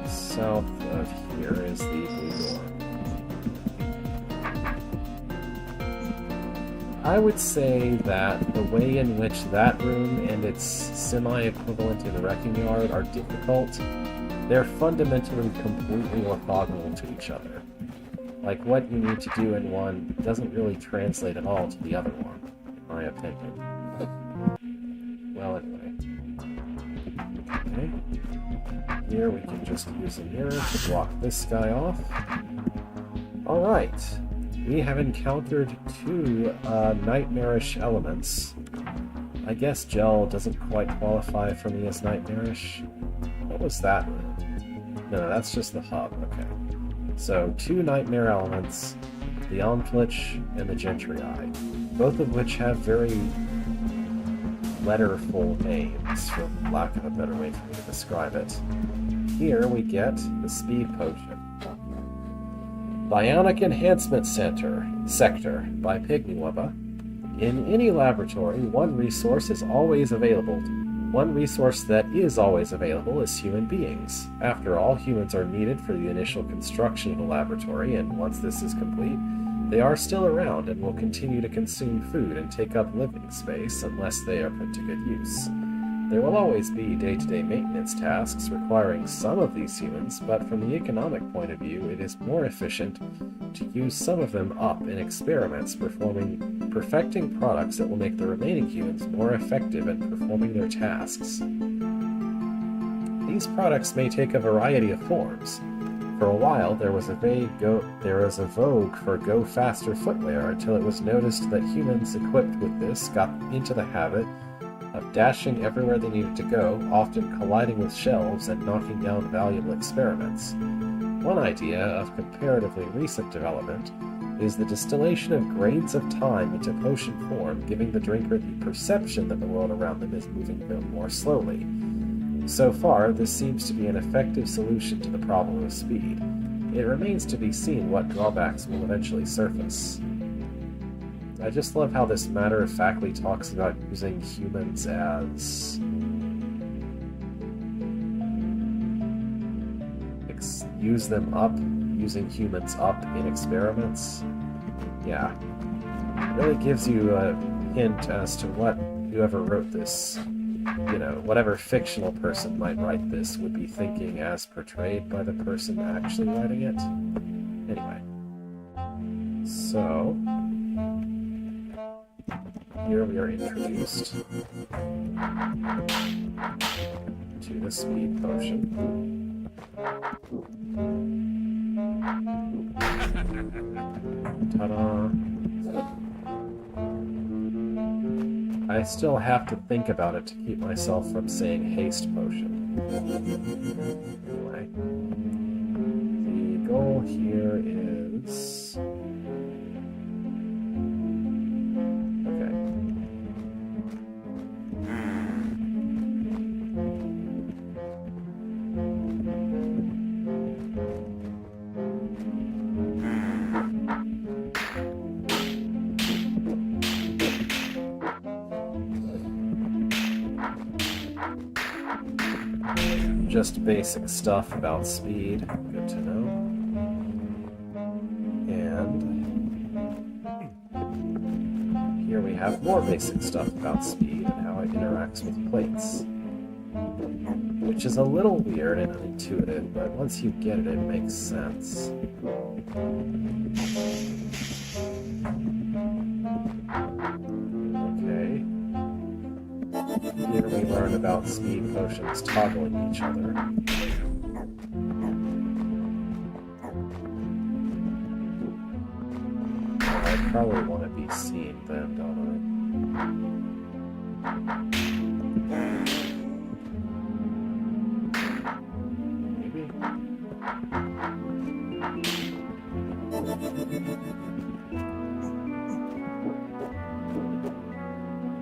south of here is the blue door. I would say that the way in which that room and its semi-equivalent in the Wrecking Yard are difficult, they're fundamentally completely orthogonal to each other. Like, what you need to do in one doesn't really translate at all to the other one, in my opinion. Well, anyway. Okay. Here we can just use a mirror to block this guy off. Alright. We have encountered two nightmarish elements. I guess gel doesn't quite qualify for me as nightmarish. What was that room? No, that's just the hub, okay. So, two nightmare elements, the Omflich and the Gentryii, both of which have very letterful names, for lack of a better way for me to describe it. Here we get the Speed Potion. Bionic Enhancement Sector by Pygmywubba. In any laboratory, one resource that is always available is human beings. After all, humans are needed for the initial construction of a laboratory, and once this is complete, they are still around and will continue to consume food and take up living space unless they are put to good use. There will always be day-to-day maintenance tasks requiring some of these humans, but from the economic point of view, it is more efficient to use some of them up in experiments perfecting products that will make the remaining humans more effective at performing their tasks. These products may take a variety of forms. For a while, there was a vogue for go faster footwear until it was noticed that humans equipped with this got into the habit of dashing everywhere they needed to go, often colliding with shelves and knocking down valuable experiments. One idea of comparatively recent development is the distillation of grains of time into potion form, giving the drinker the perception that the world around them is moving more slowly. So far, this seems to be an effective solution to the problem of speed. It remains to be seen what drawbacks will eventually surface. I just love how this matter-of-factly talks about using humans as... using humans up in experiments. Yeah. It really gives you a hint as to what whoever wrote this, whatever fictional person might write this would be thinking as portrayed by the person actually writing it. Anyway. So, here we are introduced to the speed potion. Ta-da! I still have to think about it to keep myself from saying haste potion. Anyway, the goal here is... Okay. Just basic stuff about speed, good to know. And here we have more basic stuff about speed and how it interacts with plates. Which is a little weird and unintuitive, but once you get it, it makes sense. Okay. Here we learn about speed potions toggling each other. I probably want to be seen then, don't I? Maybe?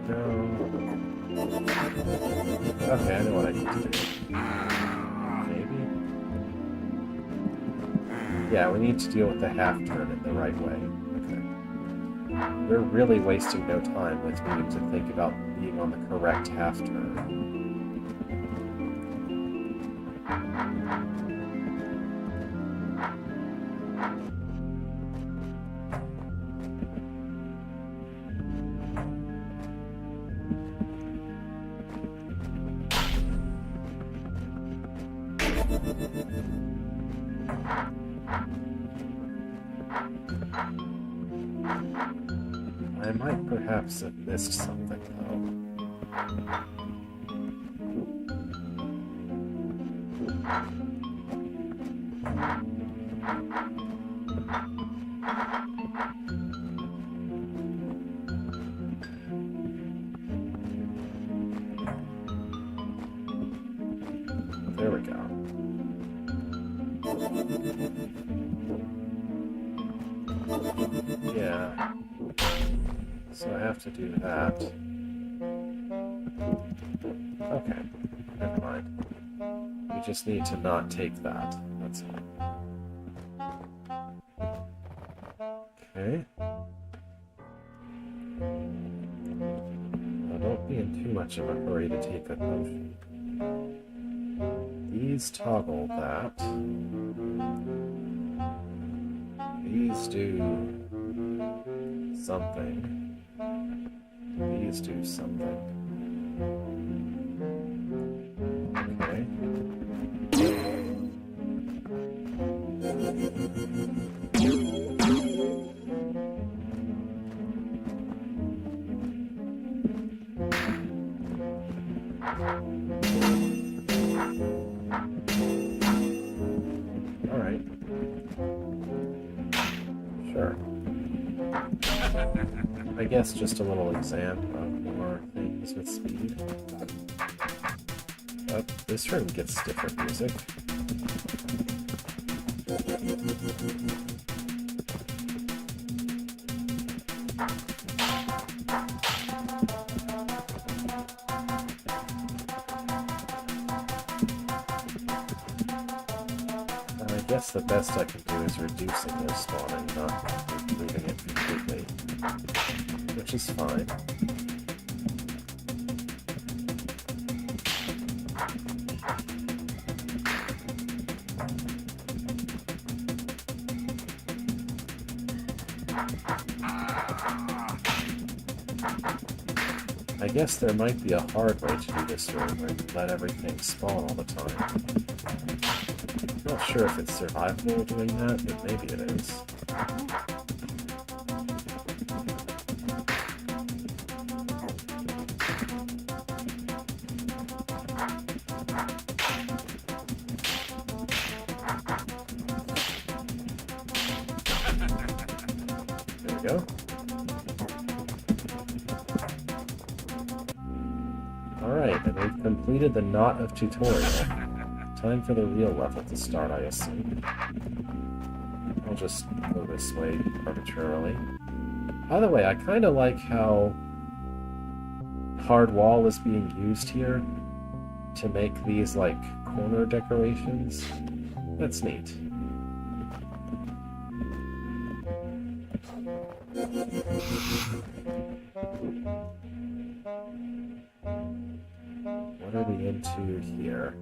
No. Okay, I know what I need to do. Maybe? Yeah, we need to deal with the half turn in the right way. Okay. We're really wasting no time with needing to think about being on the correct half turn. I might perhaps have missed something, though. There we go. Yeah. So I have to do that. Okay, never mind. We just need to not take that. That's it. Okay. Now don't be in too much of a hurry to take a potion. These toggle that. These do something. These do something. Okay. All right. Sure. I guess just a little exam of more things with speed. Oh, this room gets different music. I guess the best I can do is reducing their spawning, not removing it completely. Which is fine. I guess there might be a hard way to do this room where you let everything spawn all the time. Not sure if it's survivable doing that, but maybe it is. There we go. Alright, and we've completed the knot of tutorial. Time for the real level to start, I assume. I'll just go this way arbitrarily. By the way, I kind of like how hard wall is being used here to make these, like, corner decorations. That's neat. What are we into here?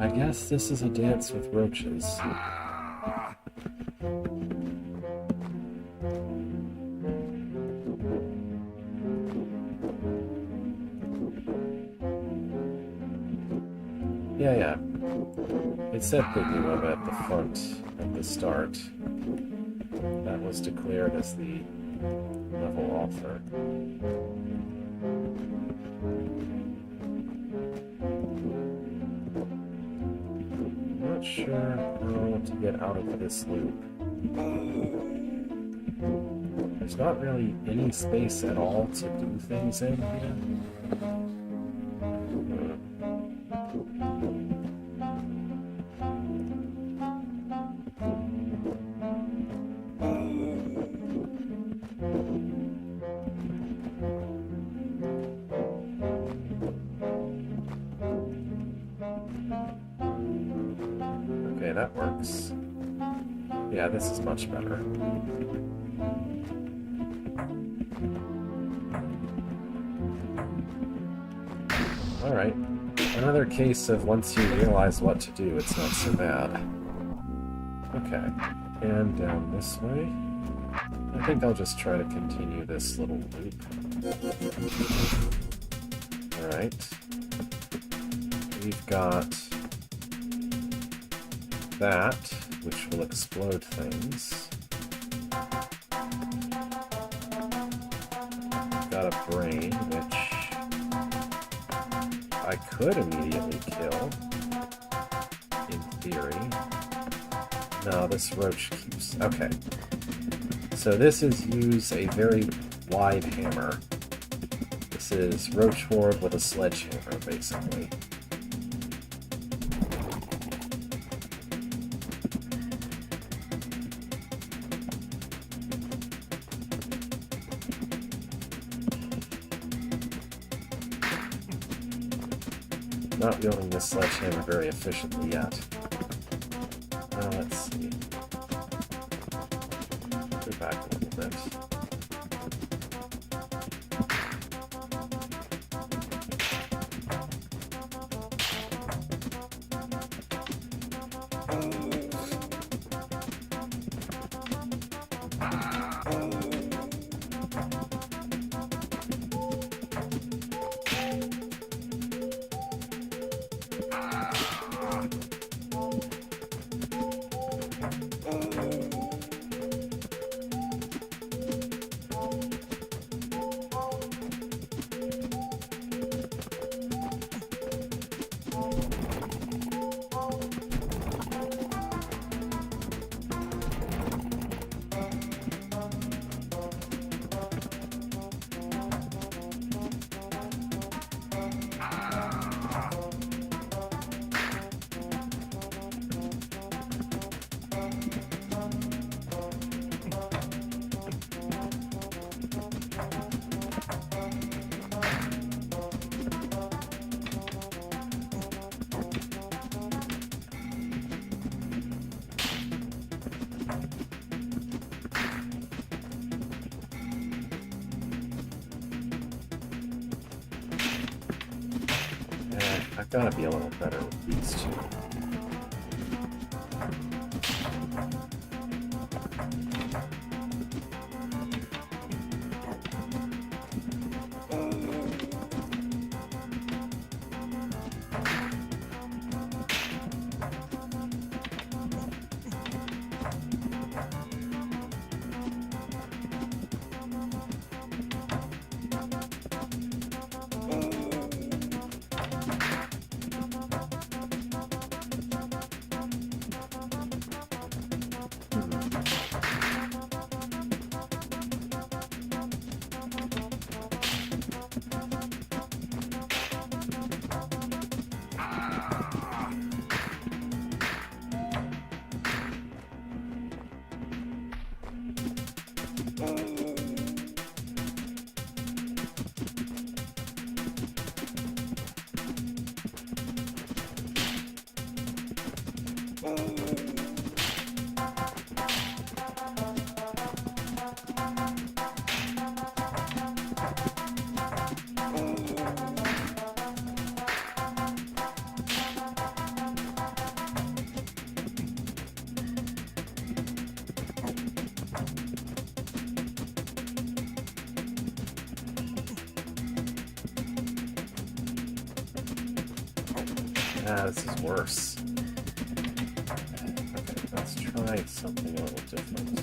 I guess this is a dance with roaches. Yeah. It said Piggy at the front at the start. That was declared as the level author. Not sure how to get out of this loop. There's not really any space at all to do things in here. Okay, that works. Yeah, this is much better. Alright. Another case of once you realize what to do, it's not so bad. Okay. And down this way. I think I'll just try to continue this little loop. Alright. We've got that, which will explode things. Got a brain, which I could immediately kill, in theory. No, this roach keeps... Okay. So this is use a very wide hammer. This is roach horde with a sledgehammer, basically. Not wielding this sledgehammer very efficiently yet. Let's see. Go back a little bit. I've got to be a little better with these two. Ah, this is worse. Okay, let's try something a little different.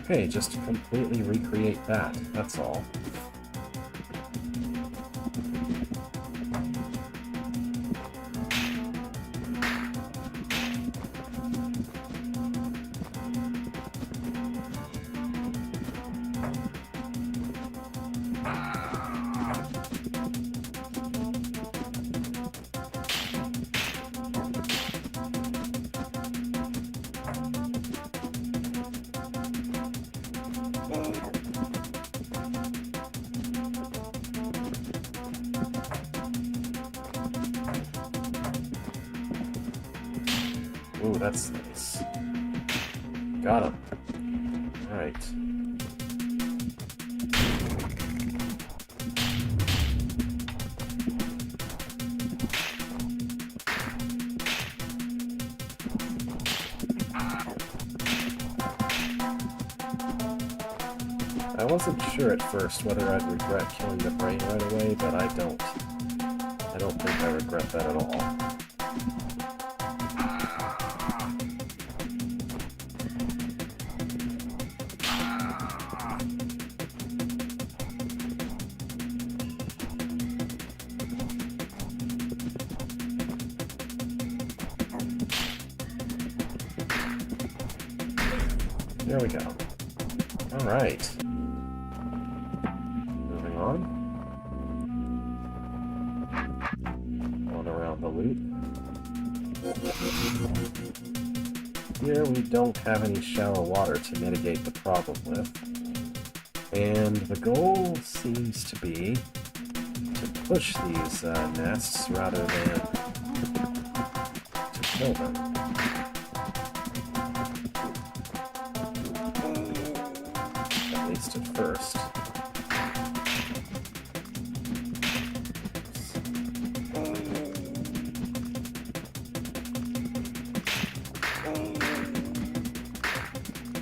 Okay, just to completely recreate that, that's all. Ooh, that's nice. Got him. Alright. I wasn't sure at first whether I'd regret killing the brain right away, but I don't. I don't think I regret that at all. There we go. Alright. Moving on. Going around the loop. here we don't have any shallow water to mitigate the problem with. And the goal seems to be to push these nests rather than to kill them. At least at first.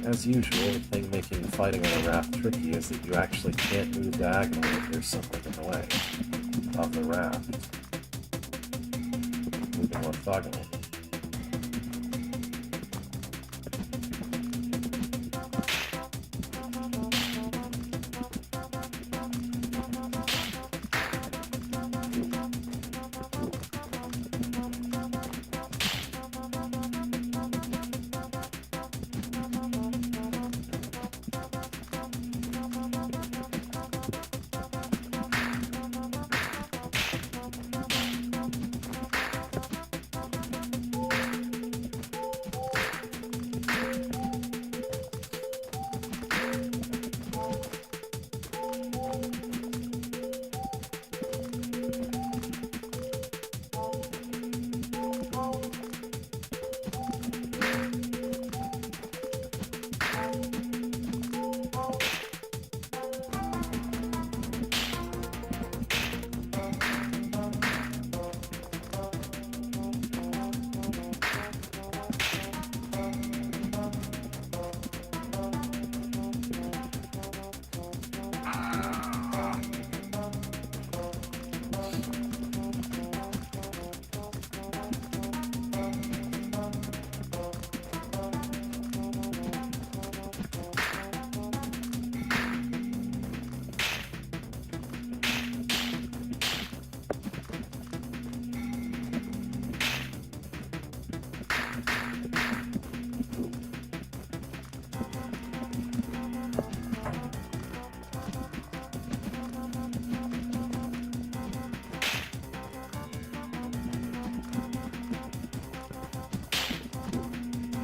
As usual, the thing making fighting on a raft tricky is that you actually can't move diagonally if there's something in the way of the raft. Moving orthogonally.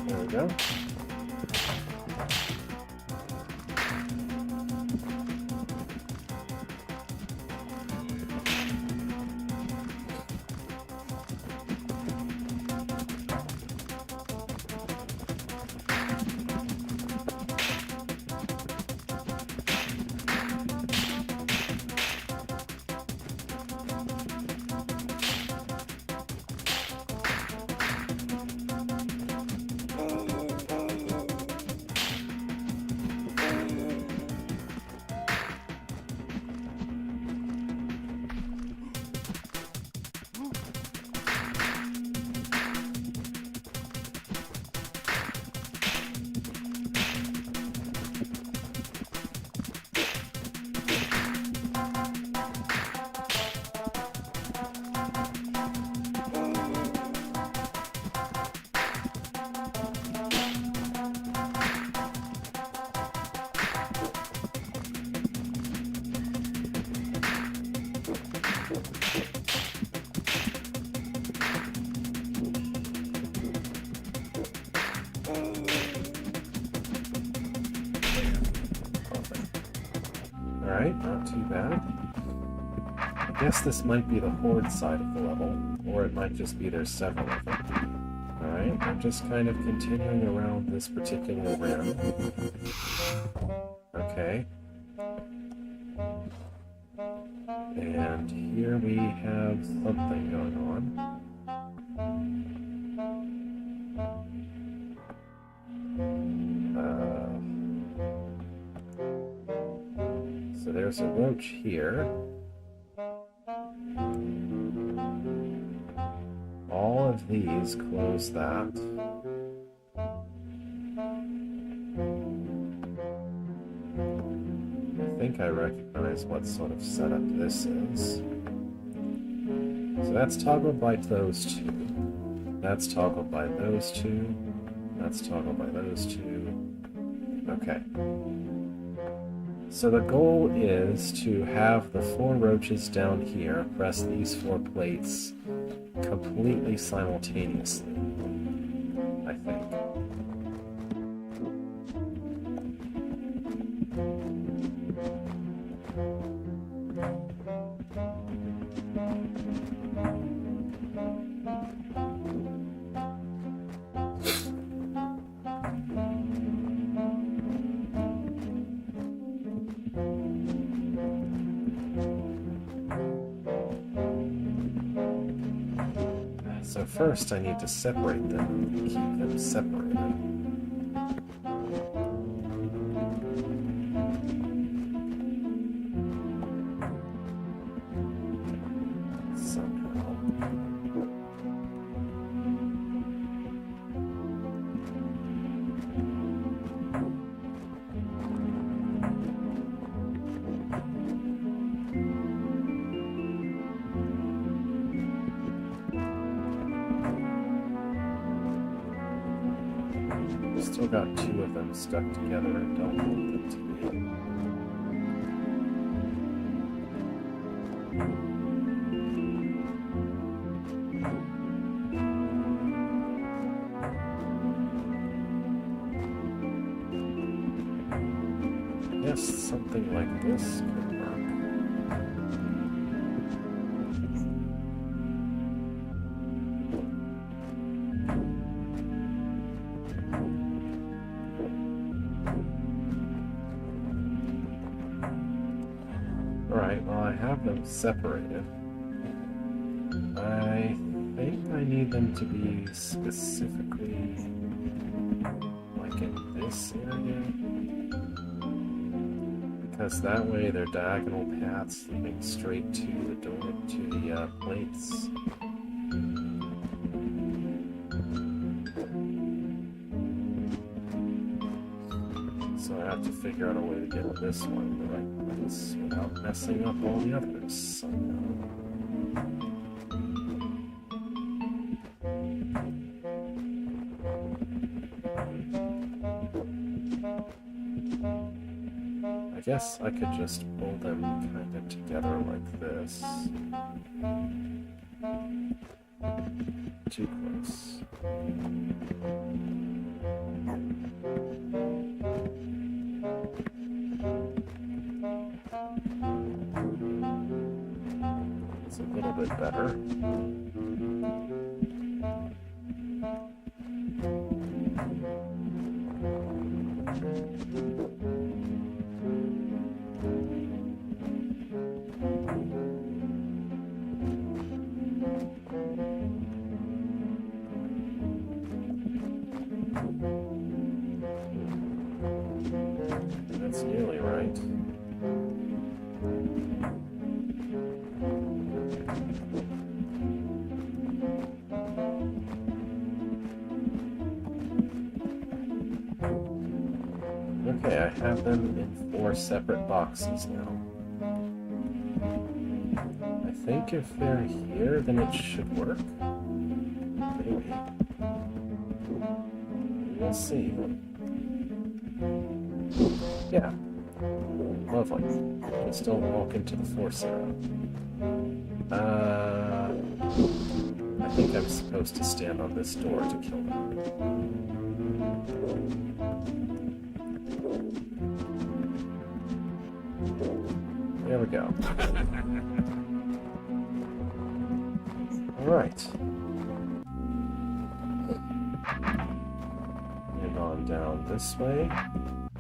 There we go. Alright, not too bad. I guess this might be the horde side of the level, or it might just be there's several of them. Alright, I'm just kind of continuing around this particular rim. Okay. And here we have something going on. So there's a roach here. All of these close that. I think I recognize what sort of setup this is. So that's toggled by those two. That's toggled by those two. That's toggled by those two. Okay. So the goal is to have the 4 roaches down here press these 4 plates completely simultaneously. I think. So first I need to separate them and keep them separated. Somehow. Still got two of them stuck together and don't want them to be. Yes, something like this could work. Alright, well I have them separated. I think I need them to be specifically like in this area. Because that way they're diagonal paths leading straight to the door, to the plates. So I have to figure out a way to get this one in the right place without messing up all the others somehow. I guess I could just pull them kind of together like this. Too close. It's a little bit better. That's nearly right. Okay, I have them in 4 separate boxes now. I think if they're here, then it should work. Maybe. We'll see. Yeah. Lovely. Just don't walk into the force arrow. I think I'm supposed to stand on this door to kill them. There we go. Alright. And on down this way.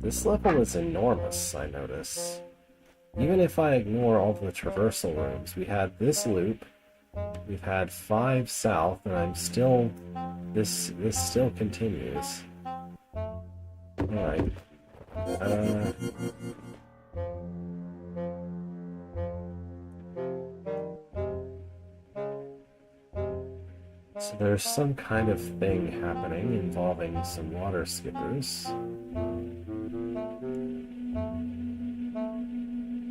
This level is enormous, I notice. Even if I ignore all the traversal rooms, we had this loop, we've had 5 south, and I'm still... This still continues. Alright. So there's some kind of thing happening involving some water skippers.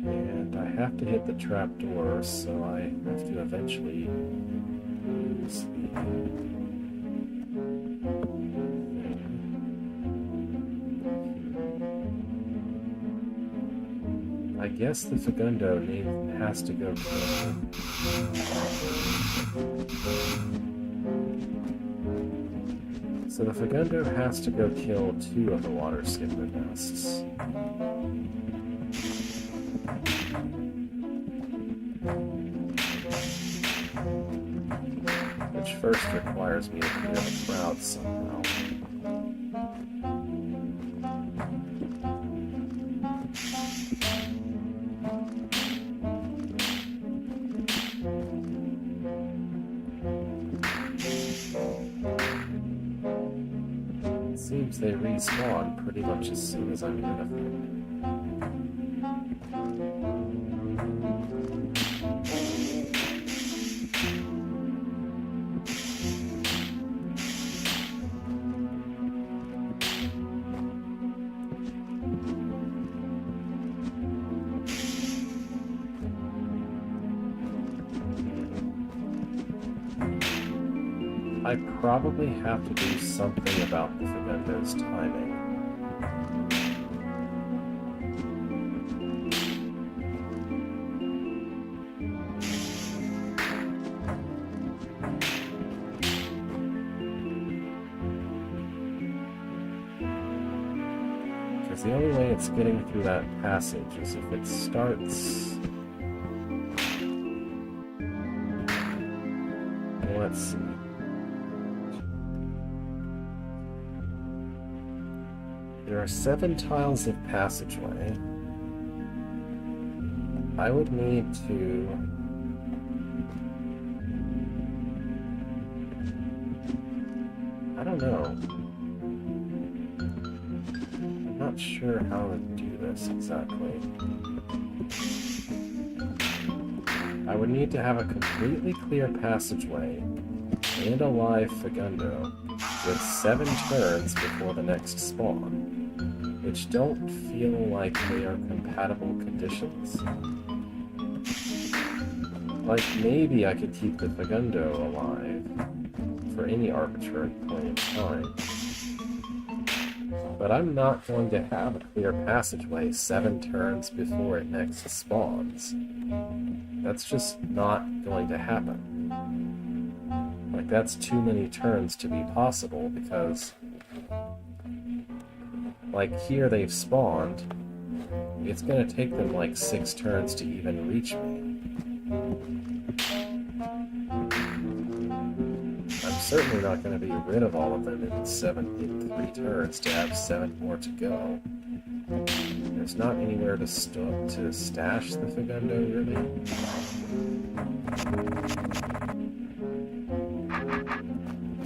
And I have to hit the trapdoor, so I have to eventually use the... I guess the Segundo has to go kill. So the Fagundo has to go kill 2 of the water skipper nests. Which first requires me to clear the crowd somehow. Seems they respawn pretty much as soon as I'm near the food. I probably have to do something about the Fagundo's timing. Because the only way it's getting through that passage is if it starts... Let's see. There are 7 tiles of passageway. I would need to... I don't know. I'm not sure how to do this exactly. I would need to have a completely clear passageway and a live Fagundo with 7 turns before the next spawn, which don't feel like they are compatible conditions. Like, maybe I could keep the Fagundo alive for any arbitrary point in time, but I'm not going to have a clear passageway 7 turns before it next spawns. That's just not going to happen. Like, that's too many turns to be possible, because like here they've spawned, it's gonna take them like 6 turns to even reach me. I'm certainly not gonna be rid of all of them in 3 turns to have 7 more to go. There's not anywhere to stash the Fagundo, really.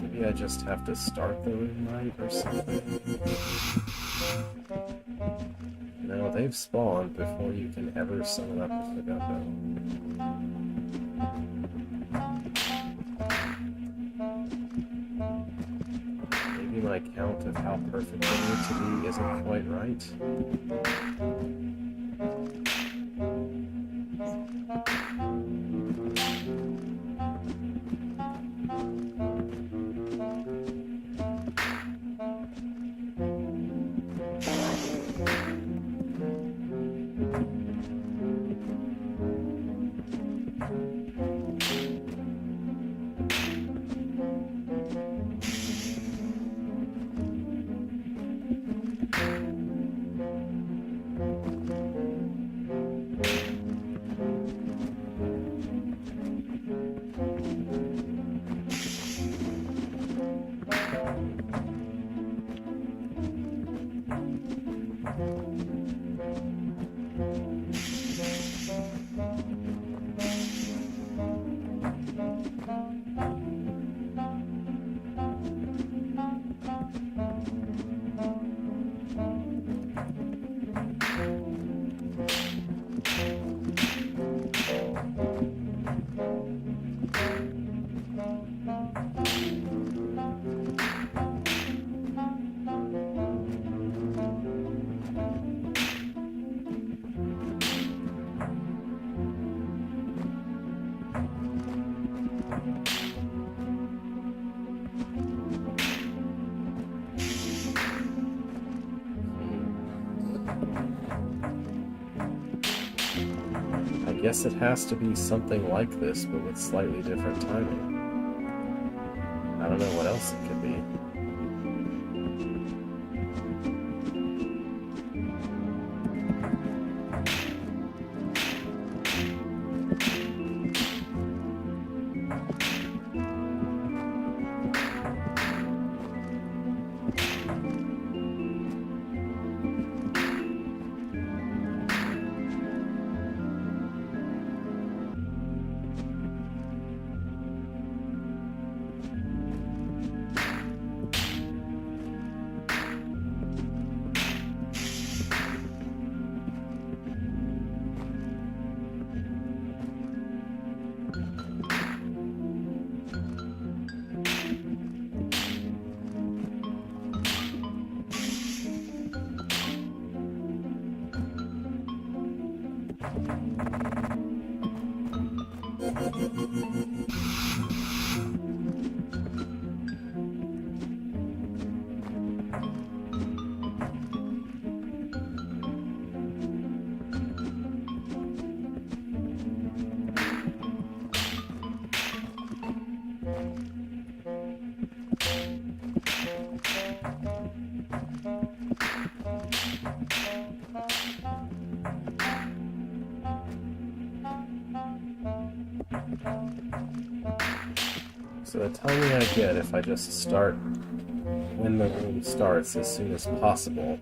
Maybe I just have to start the room right or something. No, they've spawned before you can ever summon up the Fagundo. Maybe my count of how perfect they need to be isn't quite right. I guess it has to be something like this, but with slightly different timing. I don't know what else it could be. So the timing I get if I just start when the room starts as soon as possible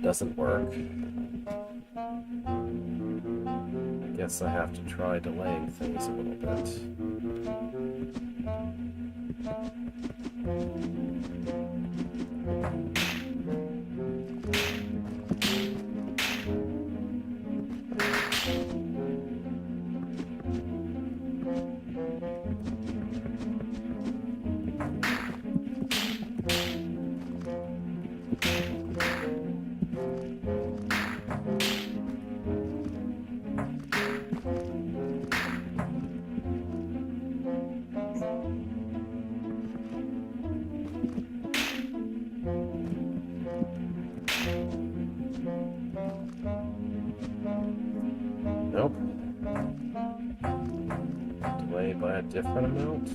doesn't work. I guess I have to try delaying things a little bit. Nope. Delay by a different amount?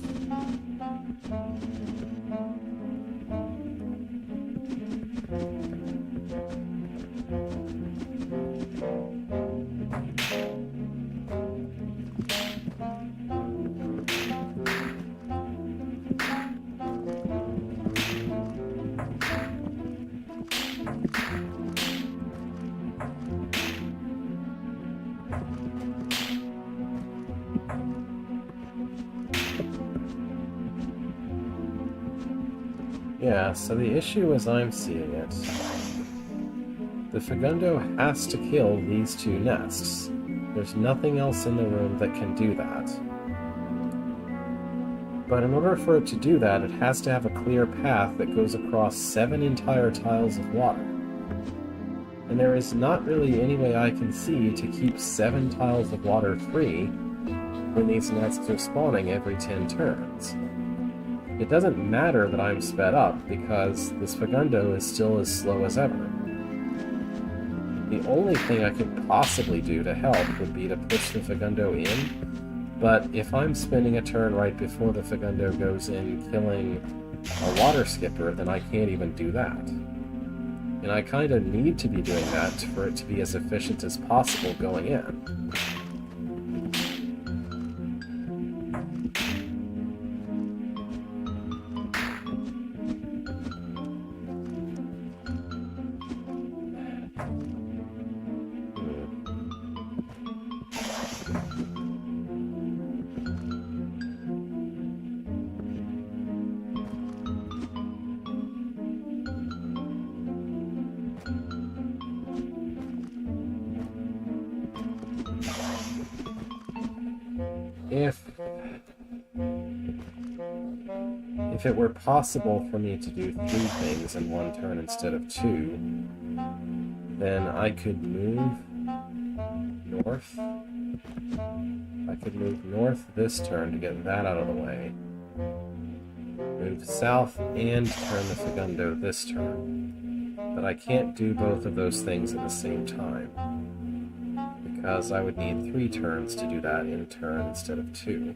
Yeah, so the issue as I'm seeing it, the Fagundo has to kill these two nests. There's nothing else in the room that can do that. But in order for it to do that, it has to have a clear path that goes across 7 entire tiles of water. And there is not really any way I can see to keep 7 tiles of water free when these nests are spawning every 10 turns. It doesn't matter that I'm sped up, because this Fagundo is still as slow as ever. The only thing I could possibly do to help would be to push the Fagundo in, but if I'm spending a turn right before the Fagundo goes in killing a water skipper, then I can't even do that. And I kind of need to be doing that for it to be as efficient as possible going in. If it were possible for me to do 3 things in one turn instead of 2, then I could move north. I could move north this turn to get that out of the way. Move south and turn the Fagundo this turn. But I can't do both of those things at the same time, because I would need 3 turns to do that in turn instead of 2.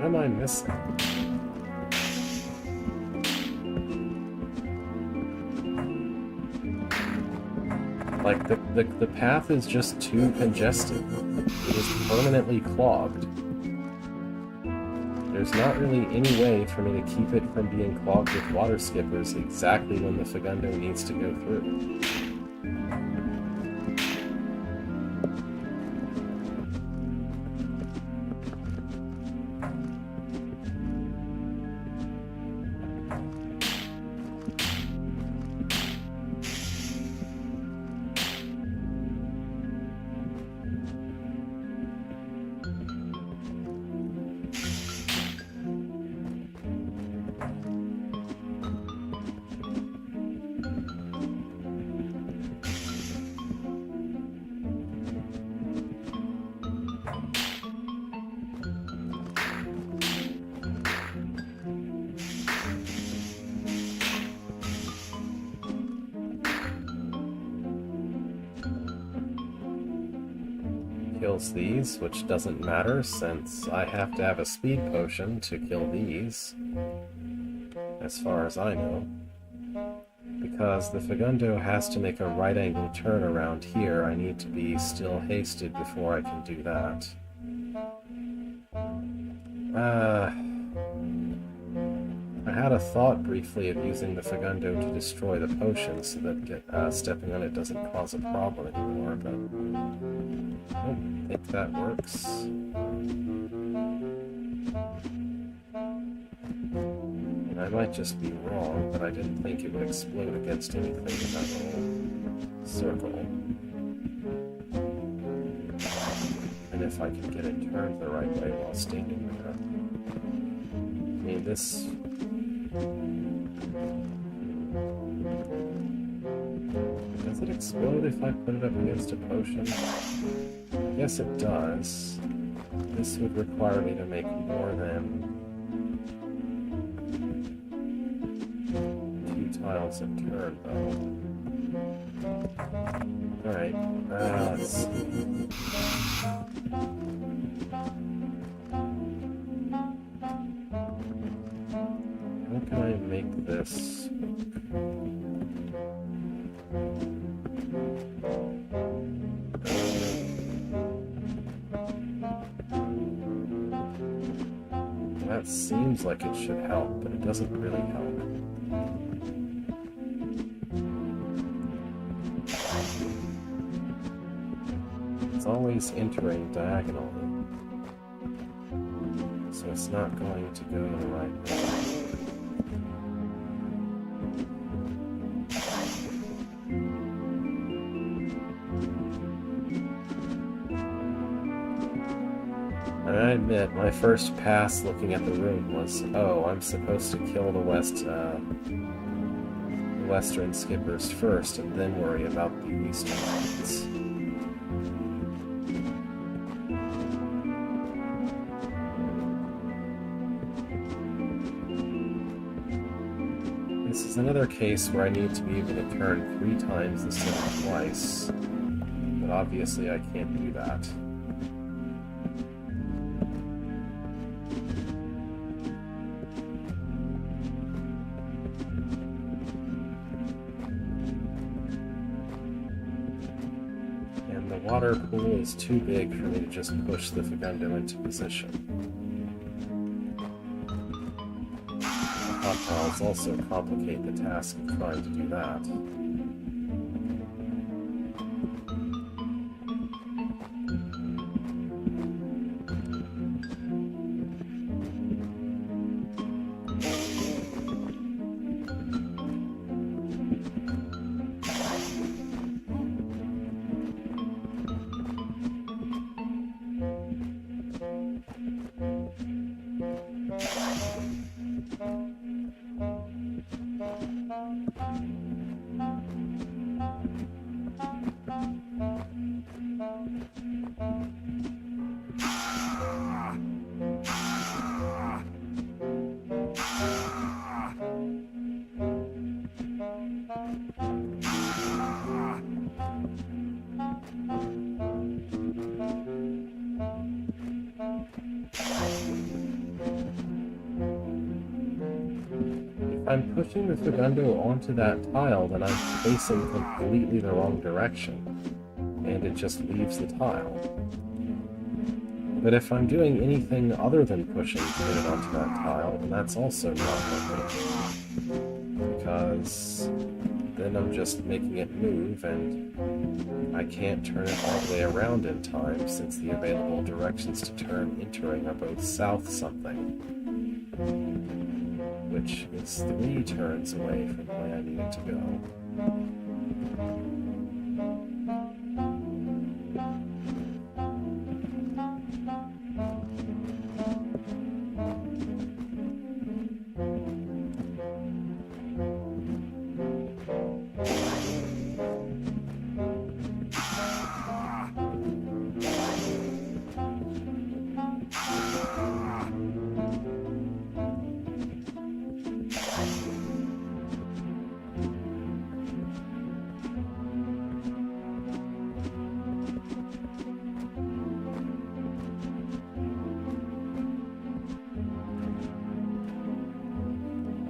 What am I missing? Like, the path is just too congested. It is permanently clogged. There's not really any way for me to keep it from being clogged with water skippers exactly when the Fagundo needs to go through. Kills these, which doesn't matter since I have to have a speed potion to kill these, as far as I know. Because the Fagundo has to make a right angle turn around here, I need to be still hasted before I can do that. I had a thought briefly of using the Fagundo to destroy the potion so that stepping on it doesn't cause a problem anymore, but I don't think that works. And I might just be wrong, but I didn't think it would explode against anything in that little circle. And if I can get it turned the right way while standing there. I mean, this... Does it explode if I put it up against a potion? Yes, it does. This would require me to make more than 2 tiles a turn, though. Alright, let's see. How can I make this? That seems like it should help, but it doesn't really help. It's always entering diagonally, so it's not going to go the right way. I admit, my first pass looking at the room was, oh, I'm supposed to kill the western skippers first and then worry about the eastern ones. This is another case where I need to be able to turn 3 times instead of twice, but obviously I can't do that. The water pool is too big for me to just push the Fagundo into position. The hot tiles also complicate the task of trying to do that. I'm pushing the segundo onto that tile, then I'm facing completely the wrong direction, and it just leaves the tile. But if I'm doing anything other than pushing to get it onto that tile, then that's also not working. Because then I'm just making it move, and I can't turn it all the way around in time, since the available directions to turn entering are both south something, which is 3 turns away from the way I need it to go.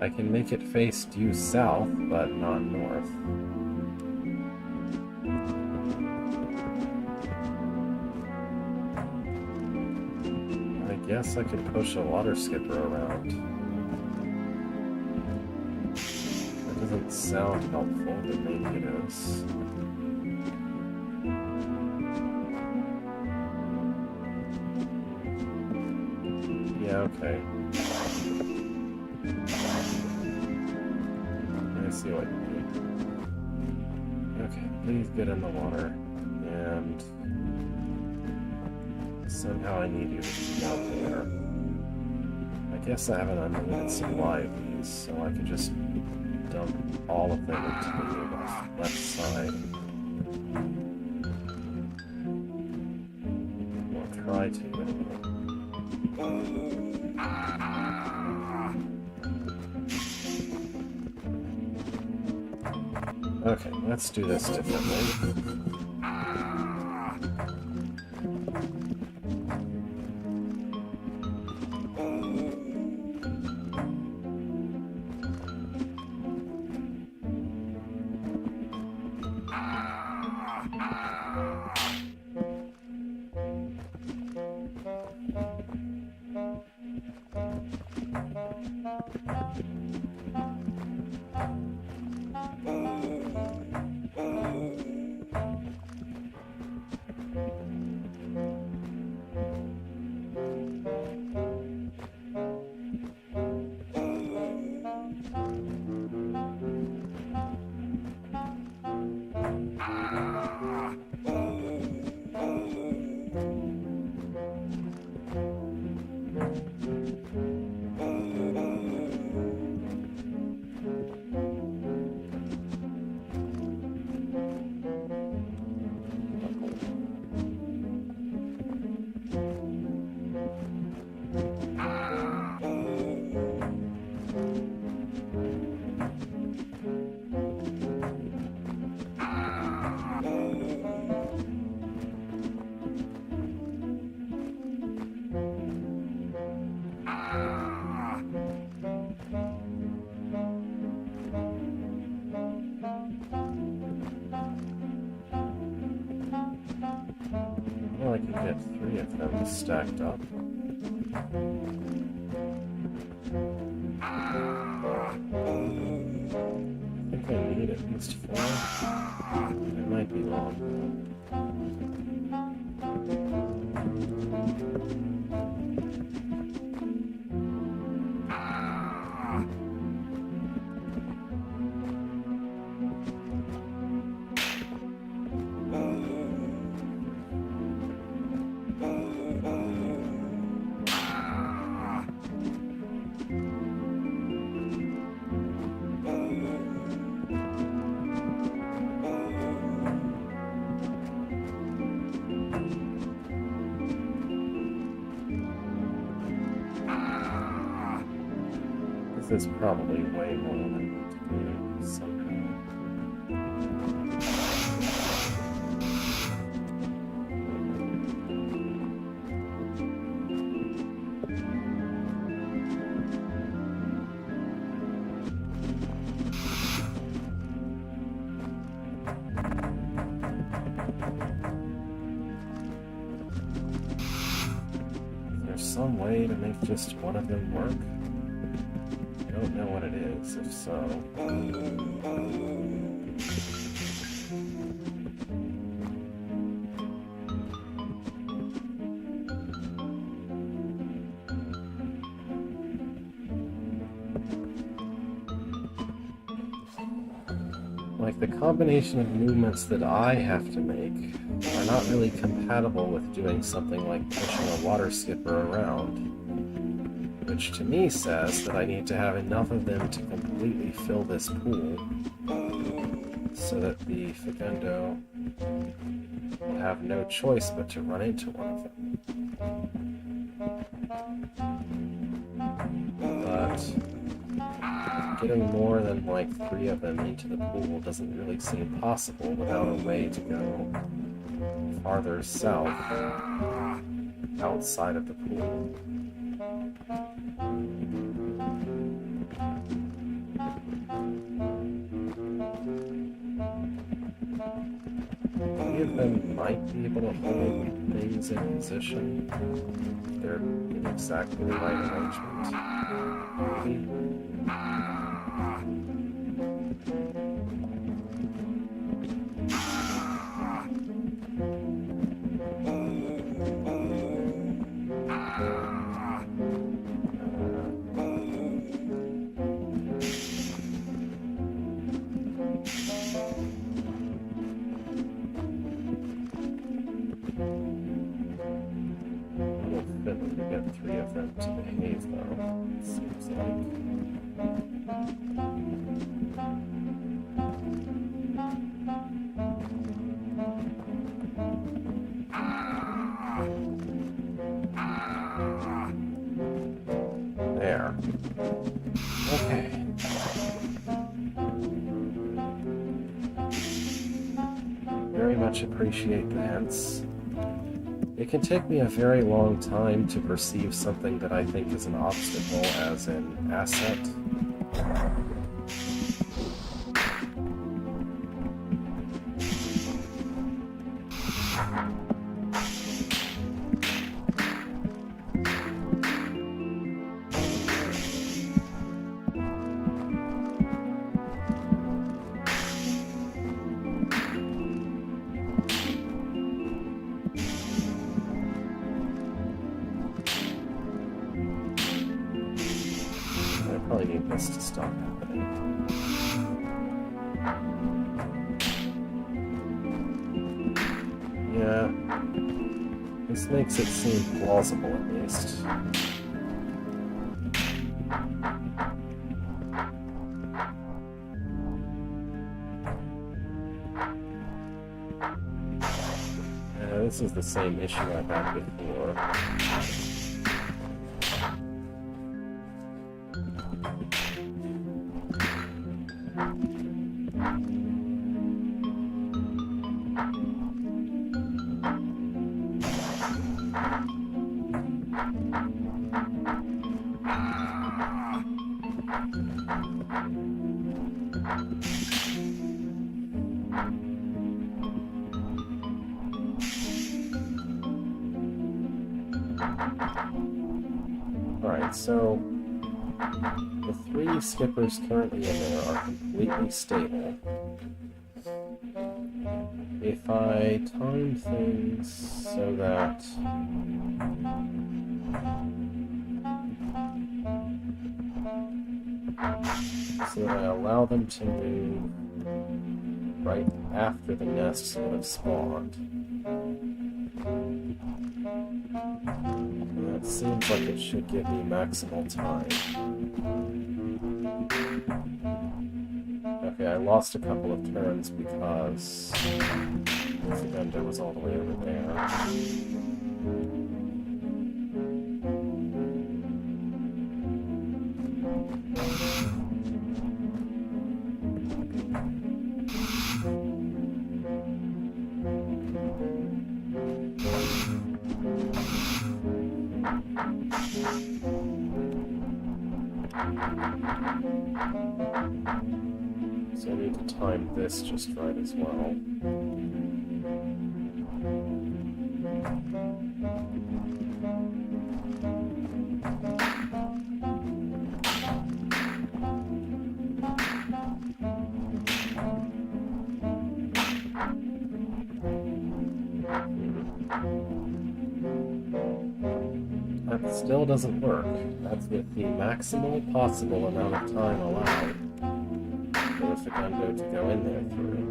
I can make it face due south, but not north. I guess I could push a water skipper around. That doesn't sound helpful, but maybe it is. Yeah, okay. I see what you mean. Okay, please get in the water. And somehow I need you to be out there. I guess I have an unlimited supply of these, so I could just dump all of them into the left side. Or try to, anyway. Okay, let's do this differently. I can get 3 of them stacked up. I think I need at least 4. I might be wrong. This is probably way more than I need to do somehow. there some way to make just one of them work? I don't know what it is, if so. Like, the combination of movements that I have to make are not really compatible with doing something like pushing a water skipper around, which to me says that I need to have enough of them to completely fill this pool so that the Facundo will have no choice but to run into one of them. But getting more than like 3 of them into the pool doesn't really seem possible without a way to go farther south outside of the pool. Any of them might be able to hold things in position if they're in exactly the right arrangement. Maybe. To behave, though, it seems like. There. Okay. Very much appreciate the hints. It can take me a very long time to perceive something that I think is an obstacle as an asset. I probably need this to stop happening. Yeah, this makes it seem plausible at least. This is the same issue I've had before. Alright, so the 3 skippers currently in there are completely stable. If I time things so that I allow them to move right after the nests would have spawned. And that seems like it should give me maximal time. Okay, I lost a couple of turns because the Facundo was all the way over there. So I need to time this just right as well. Still doesn't work. That's with the maximal possible amount of time allowed for the Fecundo to go in there through.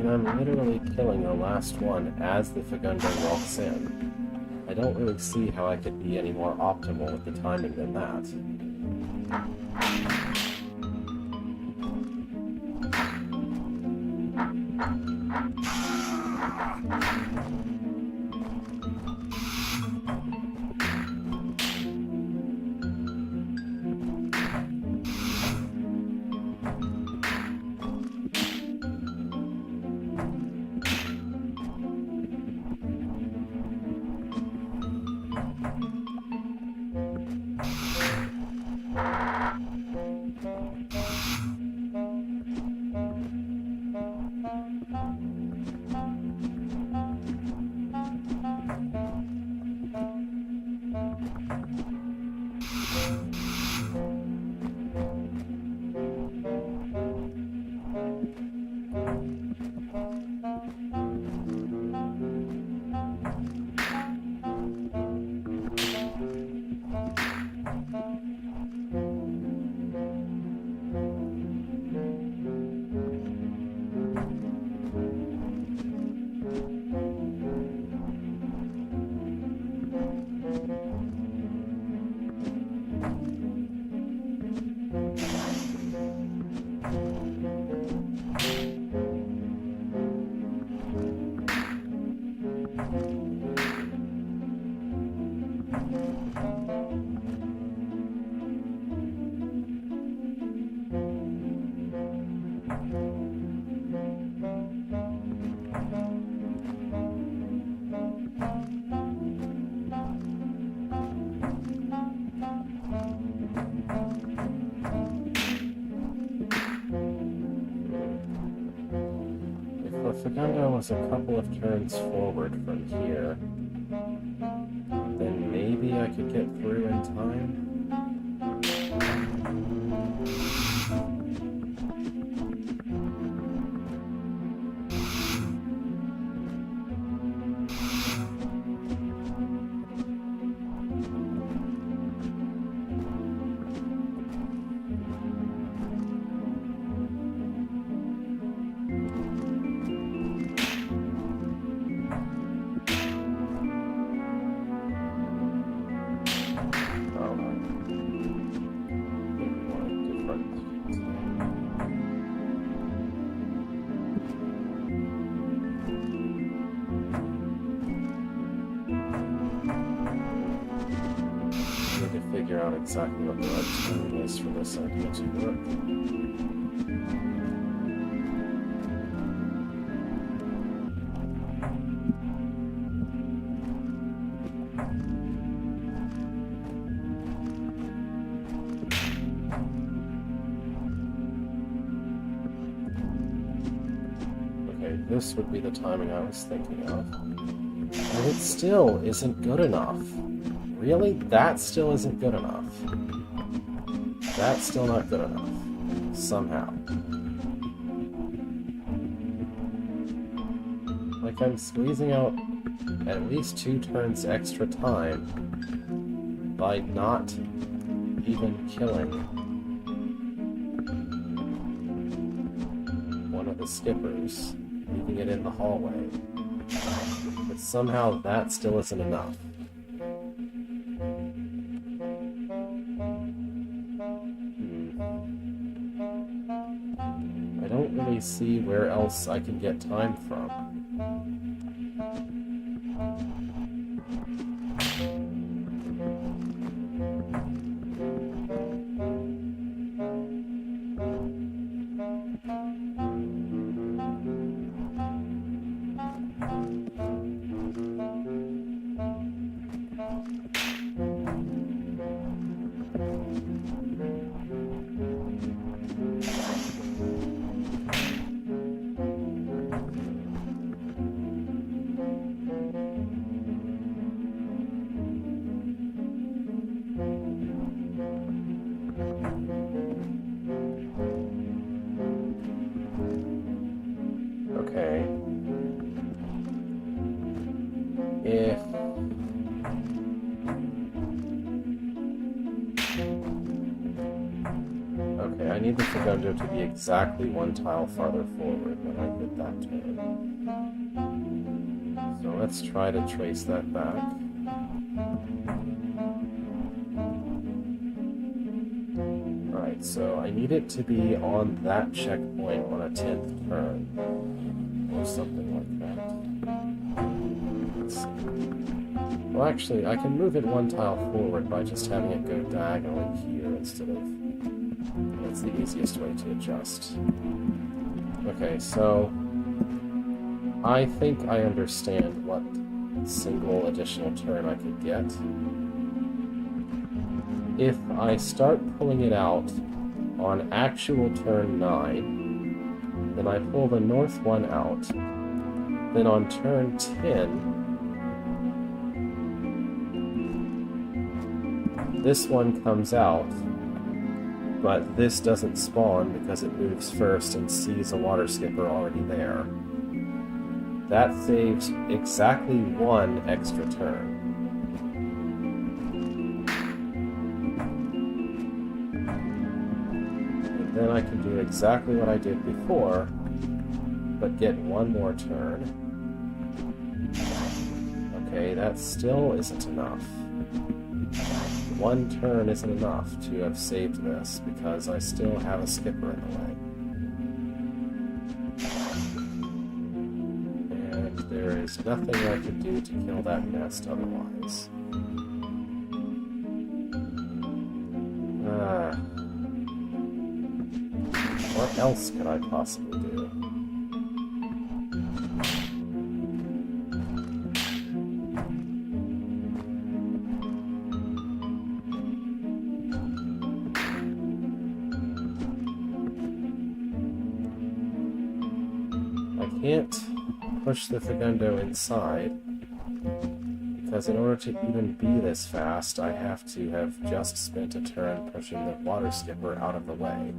I'm literally killing the last one as the Fecundo walks in. I don't really see how I could be any more optimal with the timing than that. Fecundo was a couple of turns forward from here, then maybe I could get through in time. Figure out exactly what the right timing is for this idea to work. Okay, this would be the timing I was thinking of. And it still isn't good enough. Really? That still isn't good enough. That's still not good enough. Somehow. Like I'm squeezing out at least 2 turns extra time by not even killing one of the skippers, leaving it in the hallway. But somehow that still isn't enough. me see where else I can get time from. Okay. If... Okay, I need the Segundo to be exactly one tile farther forward when I hit that turn. So let's try to trace that back. Alright, so I need it to be on that checkpoint on a 10th turn. Or something like that. Let's see. Well, actually, I can move it one tile forward by just having it go diagonally here instead of... That's the easiest way to adjust. Okay, so... I think I understand what single additional turn I could get. If I start pulling it out on actual turn 9, then I pull the north one out. Then on turn 10, this one comes out, but this doesn't spawn because it moves first and sees a water skipper already there. That saves exactly one extra turn. And then I can do exactly what I did before, but get one more turn. Okay, that still isn't enough. One turn isn't enough to have saved this, because I still have a skipper in the way. And there is nothing I can do to kill that nest otherwise. What else could I possibly do? I can't push the Segundo inside, because in order to even be this fast, I have to have just spent a turn pushing the water skipper out of the way.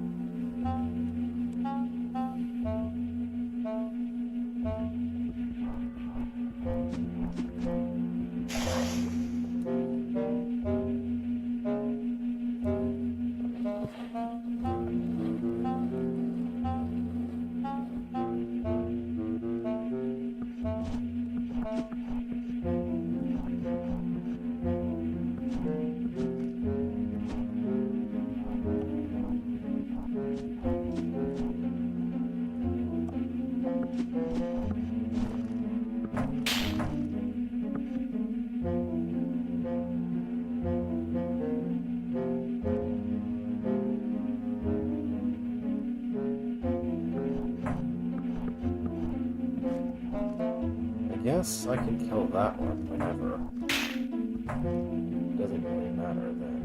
Yes, I can kill that one whenever. Doesn't really matter then.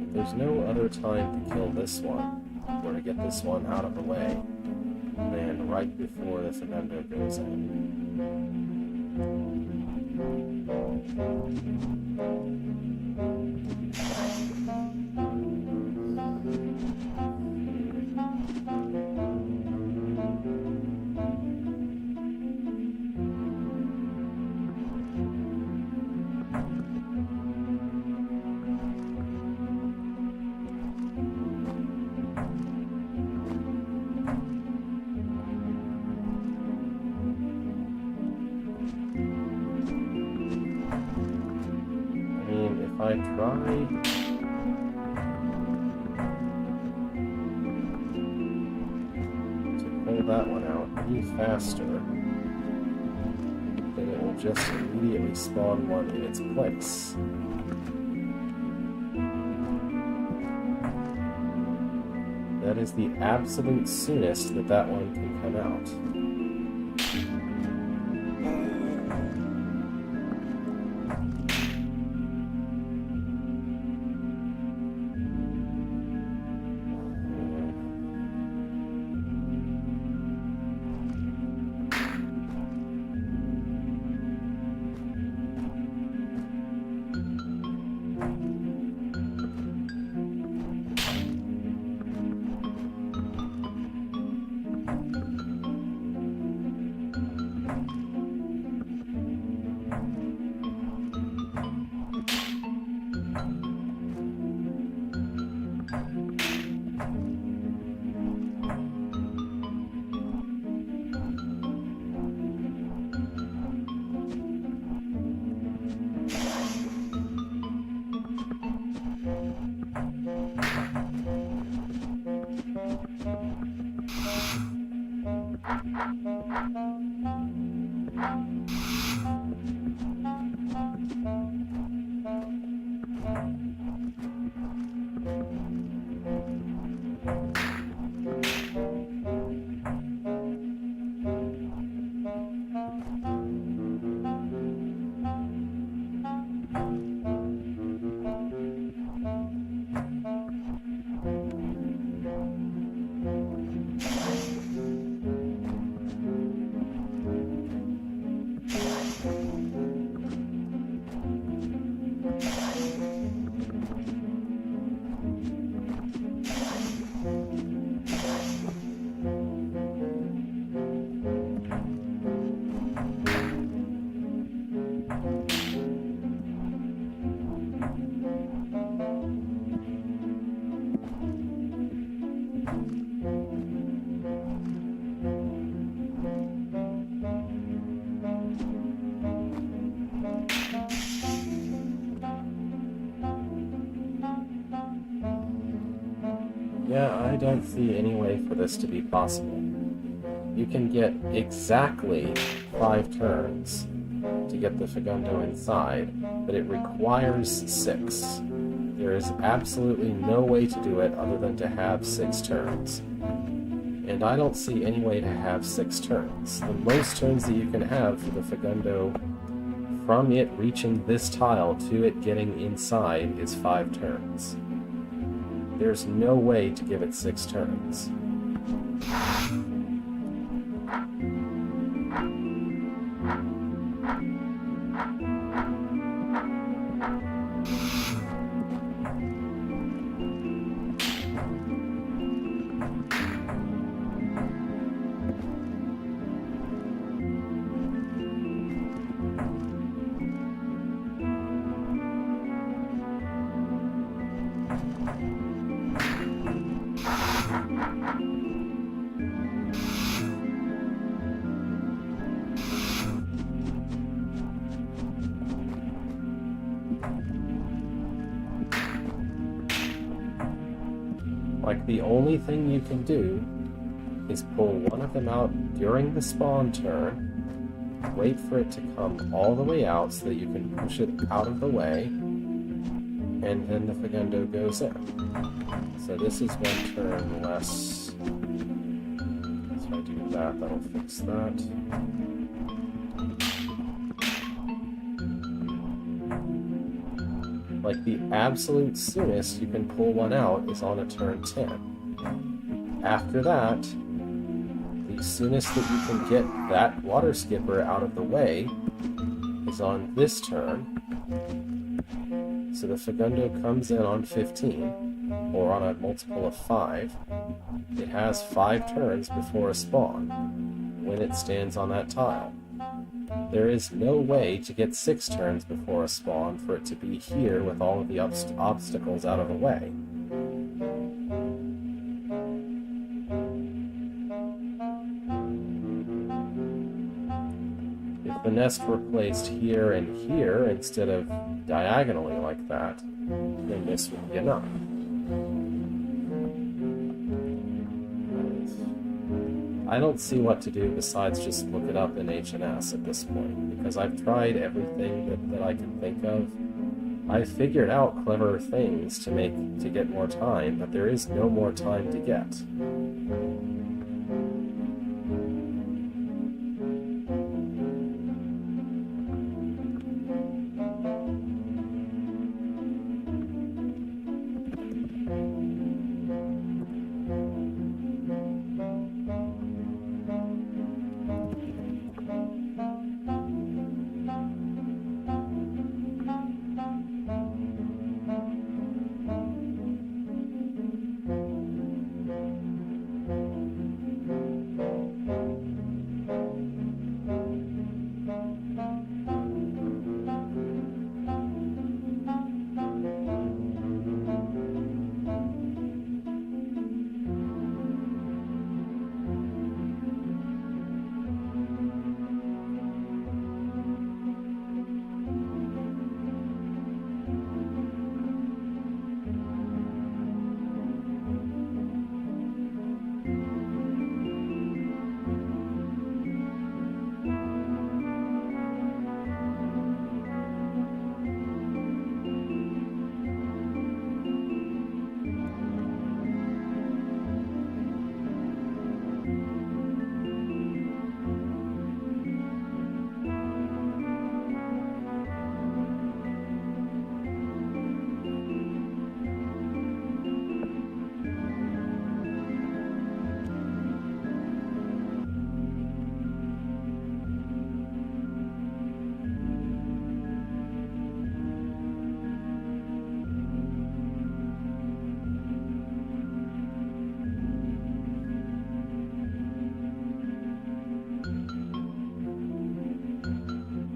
If there's no other time to kill this one, or to get this one out of the way, than right before the Segundo goes in. If I try pull that one out any faster, then it will just immediately spawn one in its place. That is the absolute soonest that that one can come out. Yeah, I don't see any way for this to be possible. You can get exactly 5 turns to get the Fagundo inside, but it requires 6. There is absolutely no way to do it other than to have 6 turns. And I don't see any way to have 6 turns. The most turns that you can have for the Fagundo from it reaching this tile to it getting inside is 5 turns. There's no way to give it 6 turns. Like, the only thing you can do is pull one of them out during the spawn turn, wait for it to come all the way out so that you can push it out of the way, and then the Fagundo goes in. So this is 1 turn less. So I do that, that'll fix that. Like, the absolute soonest you can pull one out is on a turn 10. After that, the soonest that you can get that water skipper out of the way is on this turn. So the Fagundo comes in on 15, or on a multiple of 5. It has 5 turns before a spawn, when it stands on that tile. There is no way to get 6 turns before a spawn for it to be here with all of the obstacles out of the way. If the nest were placed here and here instead of diagonally like that, then this would be enough. I don't see what to do besides just look it up in HNS at this point, because I've tried everything that I can think of. I've figured out clever things to get more time, but there is no more time to get.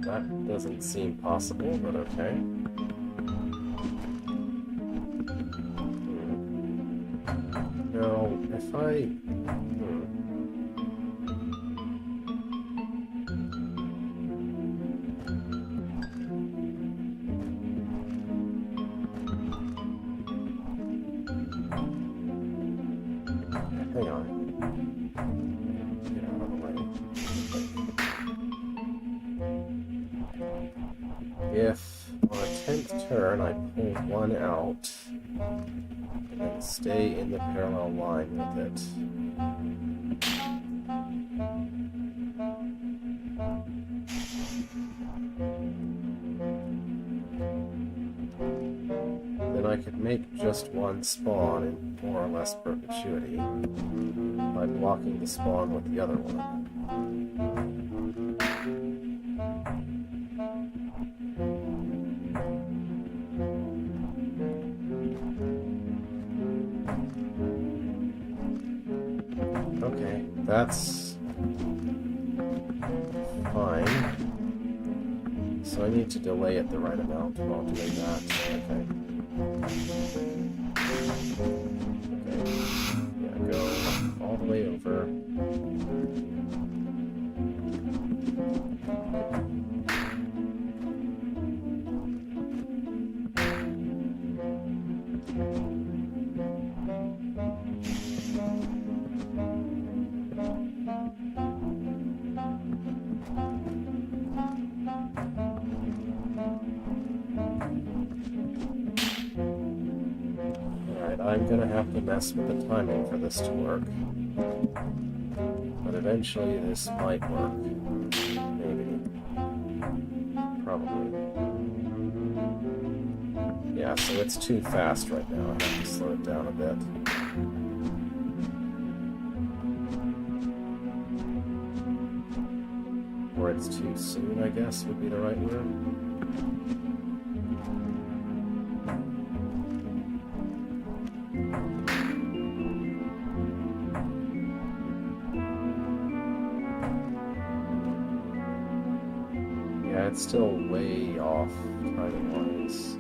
That doesn't seem possible, but okay. Now, if I... Hang on. Get out of the way. If on a 10th turn I pull one out, and then stay in the parallel line with it. Then I could make just one spawn in more or less perpetuity by blocking the spawn with the other one. Okay, that's fine. So I need to delay it the right amount while doing that. Okay. Okay. Yeah, go all the way over. I'm gonna have to mess with the timing for this to work. But eventually this might work. Maybe. Probably. Yeah, so it's too fast right now. I have to slow it down a bit. Or it's too soon, I guess, would be the right word. It's still way off timing-wise.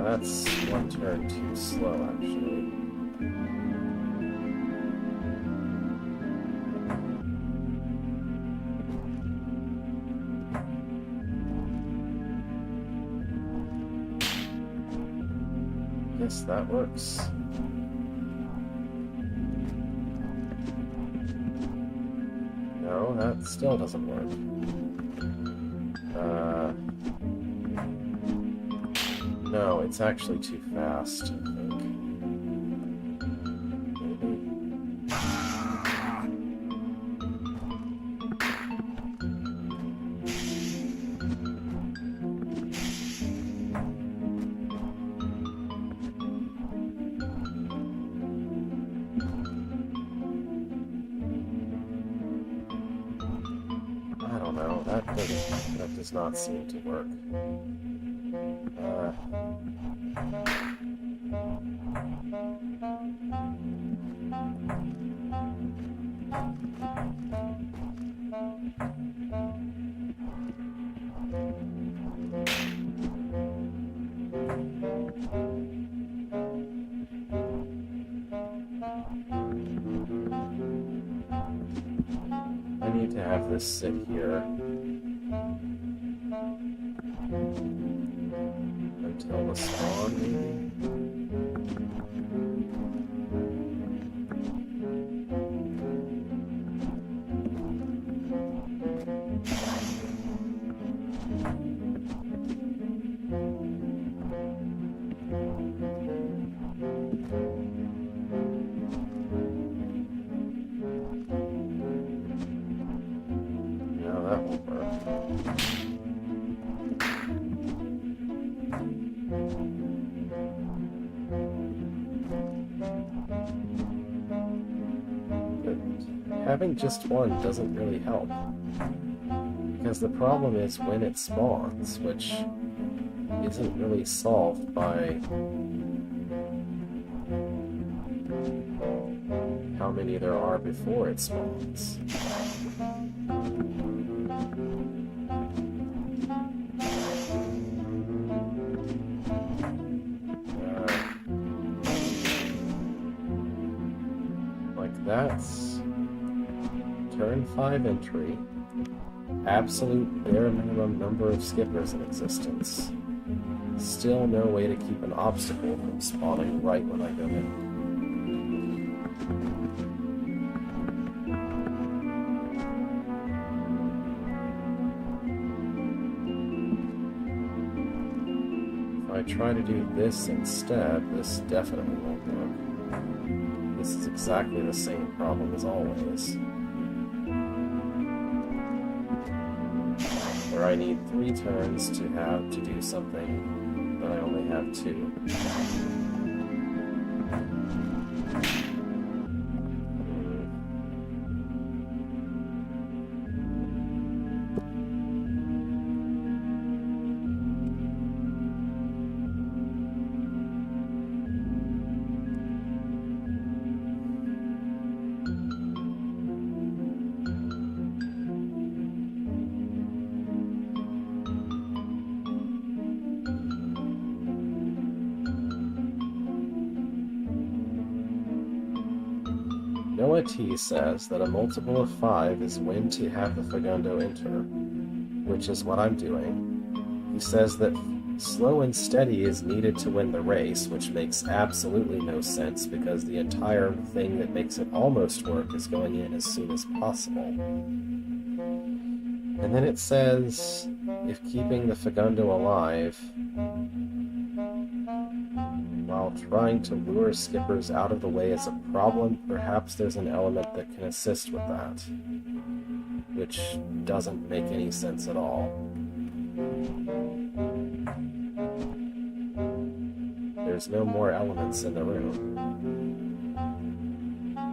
That's one turn too slow, actually. guess that works. No, that still doesn't work. No, it's actually too fast, I think. I don't know, that does not seem to work. I need to have this sit here until the spawn, maybe? No, that won't work. Having just one doesn't really help, because the problem is when it spawns, which isn't really solved by how many there are before it spawns. Like that's turn 5 entry, absolute bare minimum number of skippers in existence. Still no way to keep an obstacle from spawning right when I go in. If I try to do this instead, this definitely won't work. This is exactly the same problem as always. Where I need 3 turns to do something, but I only have 2. Noah T says that a multiple of 5 is when to have the Fagundo enter, which is what I'm doing. He says that slow and steady is needed to win the race, which makes absolutely no sense because the entire thing that makes it almost work is going in as soon as possible. And then it says, if keeping the Fagundo alive while trying to lure skippers out of the way is a problem, perhaps there's an element that can assist with that, which doesn't make any sense at all. There's no more elements in the room.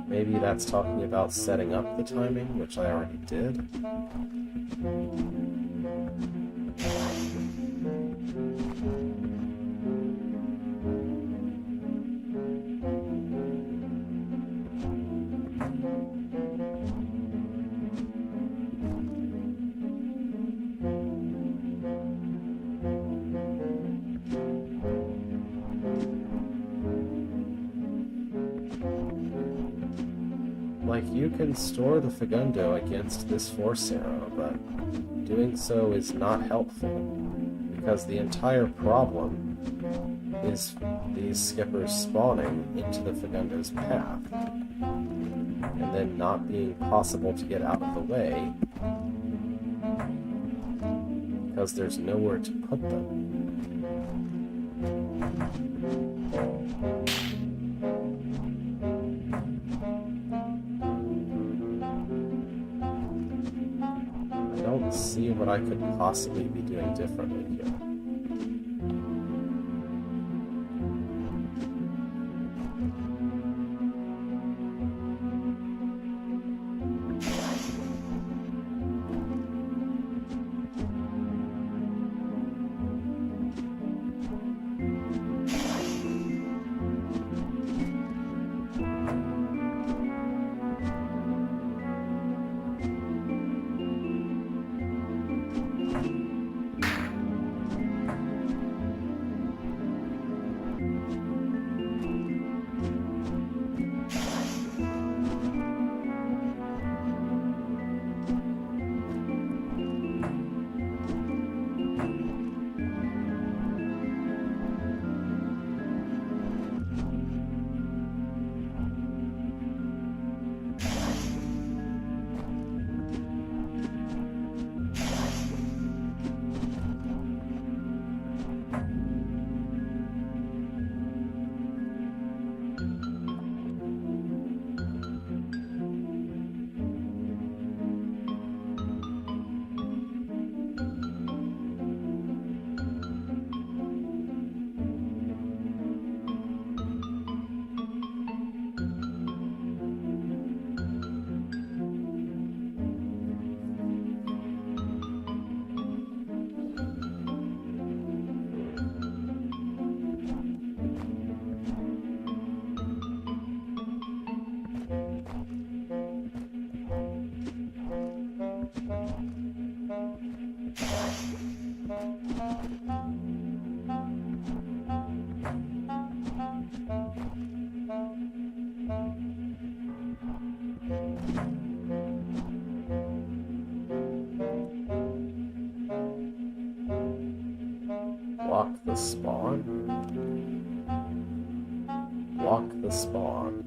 Maybe that's talking about setting up the timing, which I already did. Like you can store the Fagundo against this Force Arrow, but doing so is not helpful, because the entire problem is these skippers spawning into the Fagundo's path, and then not being possible to get out of the way, because there's nowhere to put them. I don't see what I could possibly be doing differently here. Block the spawn? Block the spawn.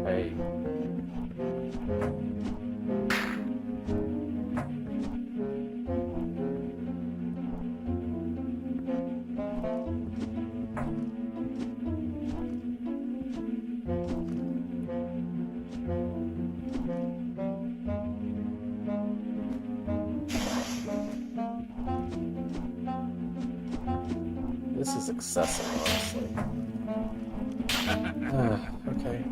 Hey. This is excessive, honestly. Okay.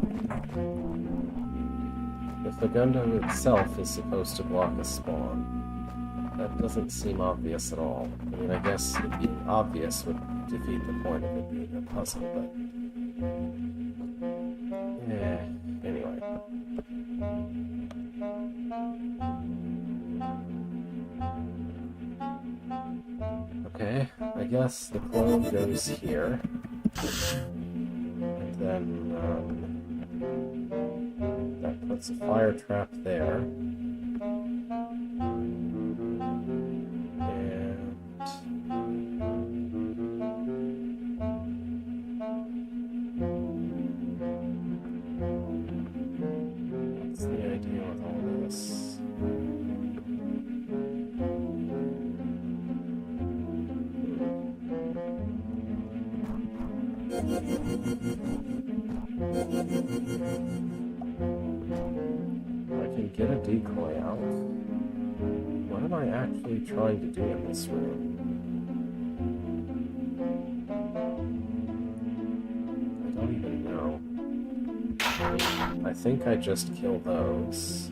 The Fagundo itself is supposed to block a spawn. That doesn't seem obvious at all. I mean, I guess it being obvious would defeat the point of it being a puzzle, but... yeah, anyway. Okay, I guess the clone goes here. And then, that puts a fire trap there. And... what's the idea with all this? I can get a decoy out. What am I actually trying to do in this room? I don't even know. I think I just kill those.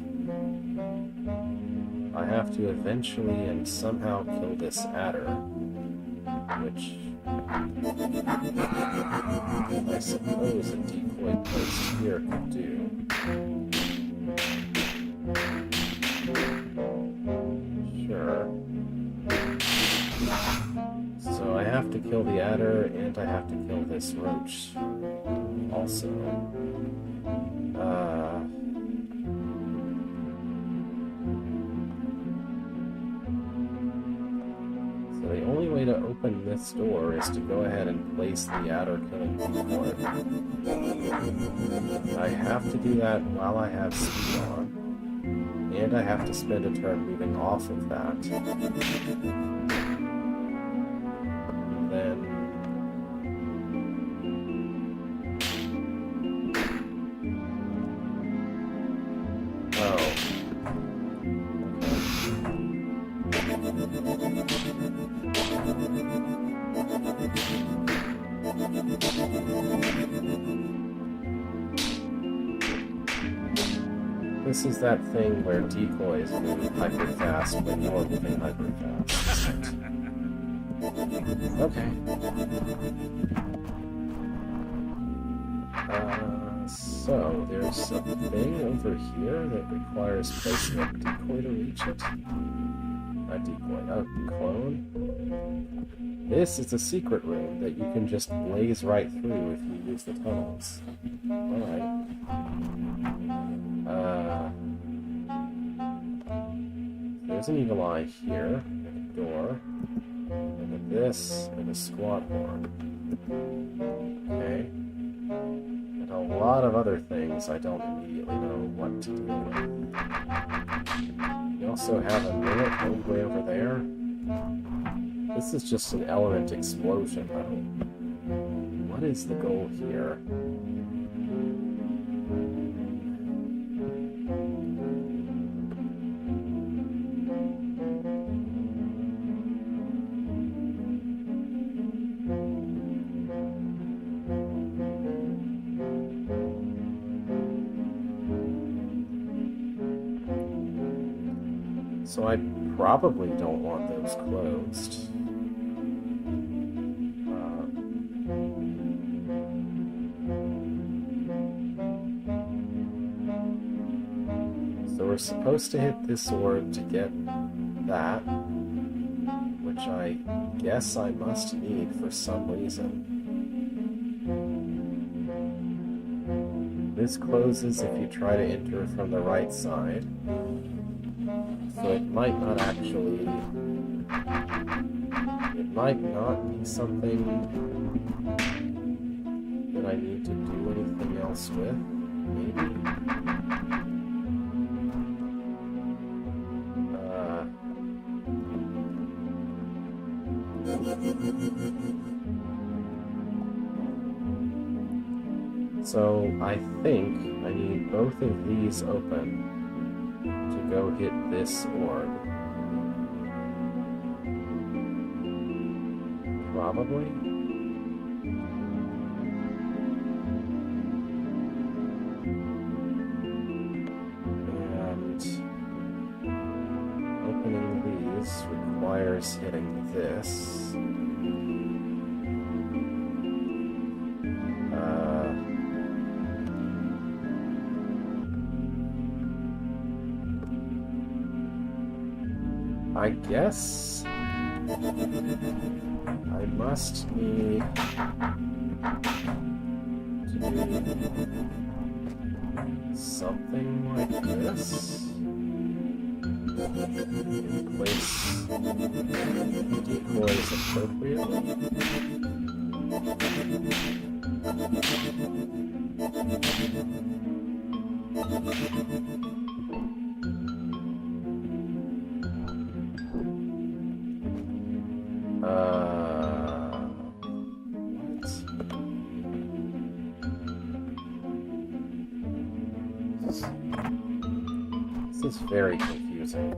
I have to eventually and somehow kill this adder, which I suppose a decoy placed here could do. Sure. So I have to kill the adder, and I have to kill this roach also. So the only way to open this door is to go ahead and place the adder killing decoy. I have to do that while I have speed on. And I have to spend a turn moving off of that. Then... oh. This is that thing where decoys move hyper fast when you're moving hyper fast. Okay. So there's a thing over here that requires placing a decoy to reach it. A decoy, a clone. This is a secret room that you can just blaze right through if you use the tunnels. Alright. There's an eagle eye here, and a door, and a this, and a squat horn. Okay. And a lot of other things I don't immediately know what to do with. You also have a minute homeway over there. This is just an element explosion. What is the goal here? So I probably don't want those closed. So we're supposed to hit this orb to get that, which I guess I must need for some reason. This closes if you try to enter from the right side. So it might not actually... it might not be something that I need to do anything else with, maybe? So I think I need both of these open to go hit this orb. Probably. And opening these requires hitting this. I guess I must need to do something like this. Place decoys appropriately. This is very confusing.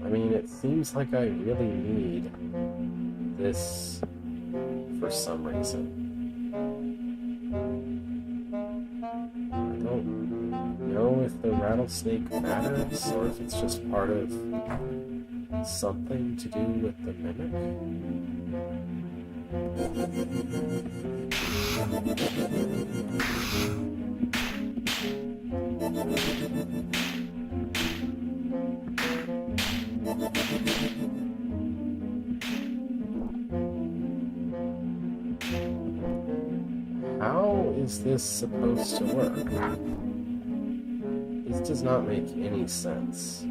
I mean, it seems like I really need this for some reason. I don't know if the rattlesnake matters or if it's just part of something to do with the mimic. How is this supposed to work? This does not make any sense.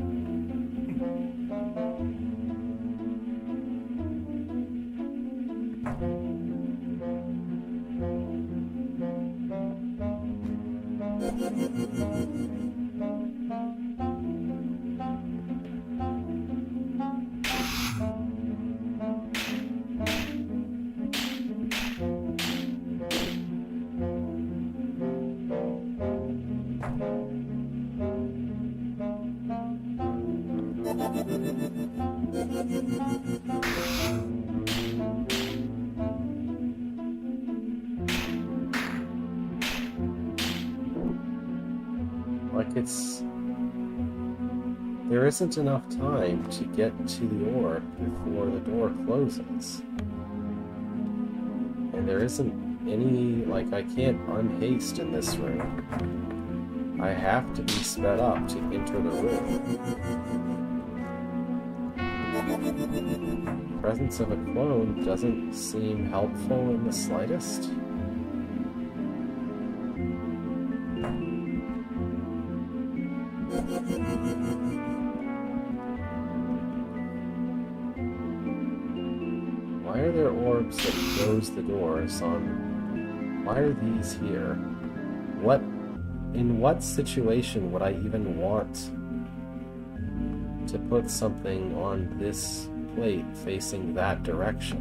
Like there isn't enough time to get to the orb before the door closes. And there isn't any, like, I can't unhaste in this room. I have to be sped up to enter the room. The presence of a clone doesn't seem helpful in the slightest. Why are there orbs that close the doors on... Why are these here? In what situation would I even want to put something on this plate facing that direction?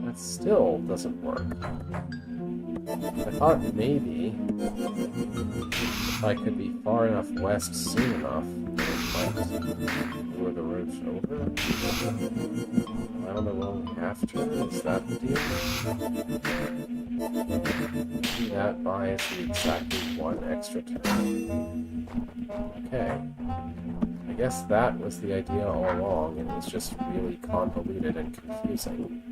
That still doesn't work. I thought maybe if I could be far enough west soon enough, it might lure the roach over. I don't know, only after? Is that the deal? Maybe that buys me exactly one extra turn. Okay. I guess that was the idea all along, and it's just really convoluted and confusing.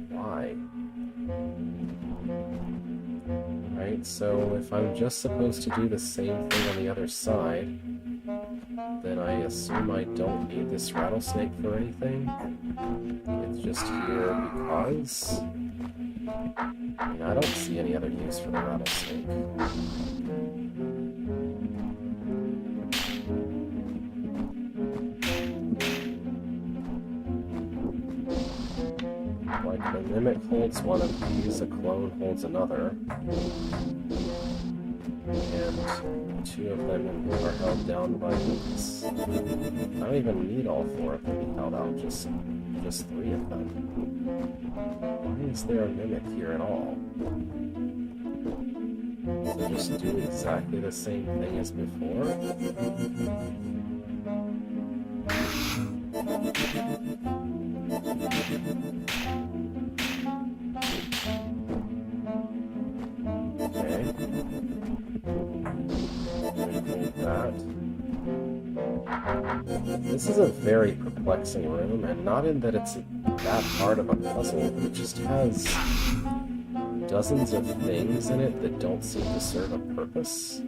Why? Right, so if I'm just supposed to do the same thing on the other side, then I assume I don't need this rattlesnake for anything. It's just here because... I mean, I don't see any other use for the rattlesnake. Like, the mimic holds one of these, a clone holds another. And two of them are held down by these. I don't even need all four of them to be held out, just three of them. Why is there a mimic here at all? Does it just do exactly the same thing as before? Okay. That. This is a very perplexing room, and not in that it's that hard of a puzzle, it just has dozens of things in it that don't seem to serve a purpose.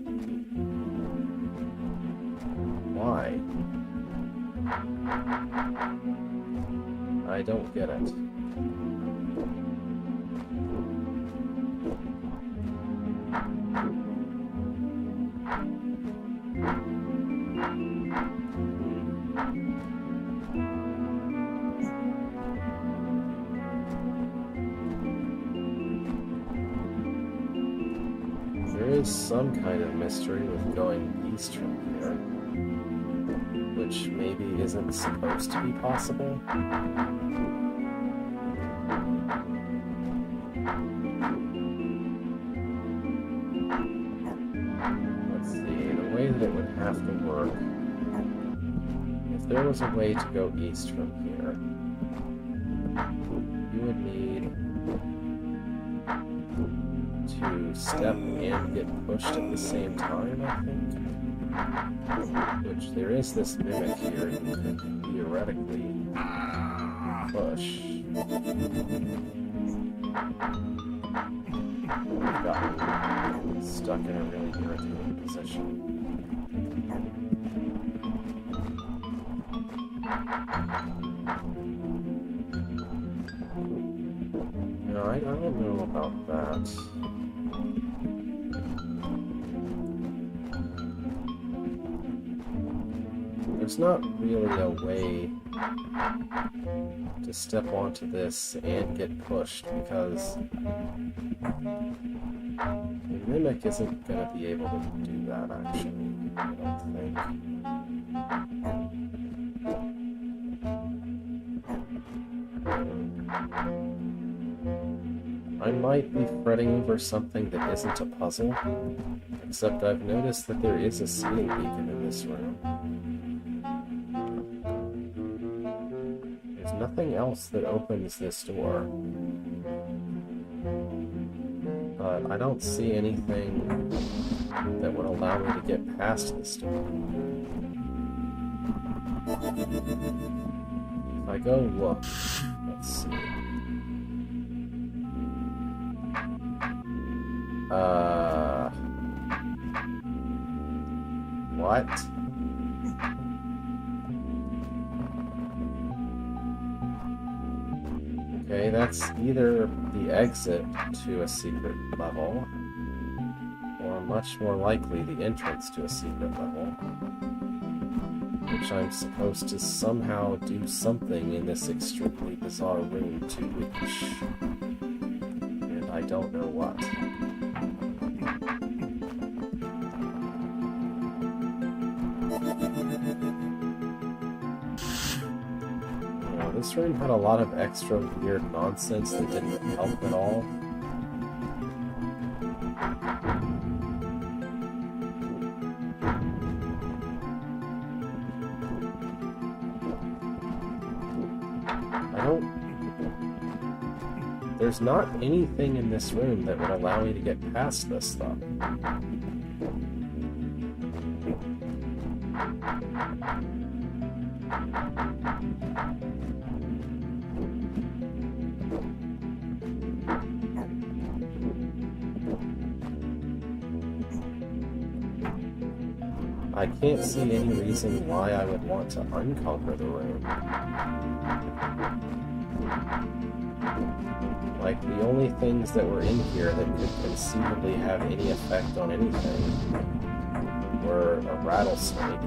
Why? I don't get it. is some kind of mystery with going east from here, which maybe isn't supposed to be possible. Let's see, the way that it would have to work, if there was a way to go east from here, you would need to step and get pushed at the same time, I think. Which there is this mimic here you could theoretically push. We've gotten stuck in a really irritating position. No, I don't know about that. There's not really a way to step onto this and get pushed because the mimic isn't going to be able to do that, actually, I don't think. I might be fretting over something that isn't a puzzle, except I've noticed that there is a seeing beacon in this room. There's nothing else that opens this door, but I don't see anything that would allow me to get past this door. If I go look, let's see. What? Okay, that's either the exit to a secret level, or much more likely the entrance to a secret level, which I'm supposed to somehow do something in this extremely bizarre room to reach, and I don't know what. This room had a lot of extra weird nonsense that didn't help at all. There's not anything in this room that would allow me to get past this stuff. I can't see any reason why I would want to unconquer the room. Like, the only things that were in here that could conceivably have any effect on anything were a rattlesnake.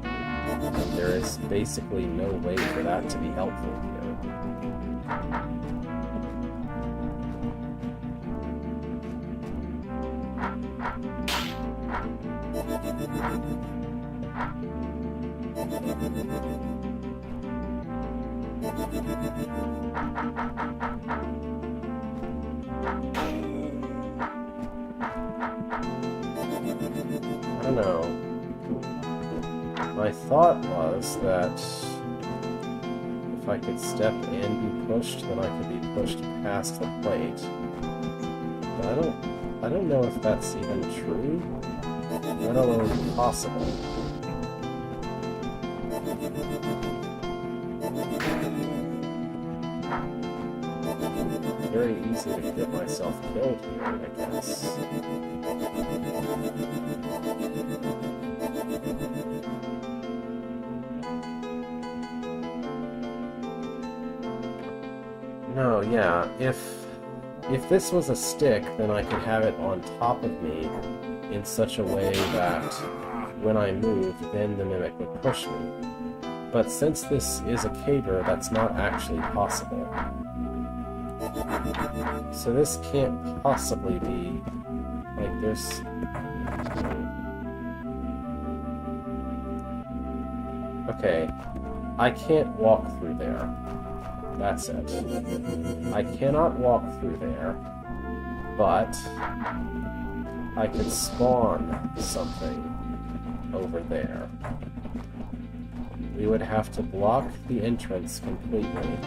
And there is basically no way for that to be helpful here. I don't know. My thought was that if I could step and be pushed, then I could be pushed past the plate. But I don't know if that's even true, let alone possible. Very easy to get myself killed here, I guess. No, yeah, if this was a stick, then I could have it on top of me in such a way that when I moved, then the mimic would push me. But since this is a caver, that's not actually possible. So this can't possibly be Like, there's... Okay, I can't walk through there. That's it. I cannot walk through there, but I could spawn something over there. We would have to block the entrance completely.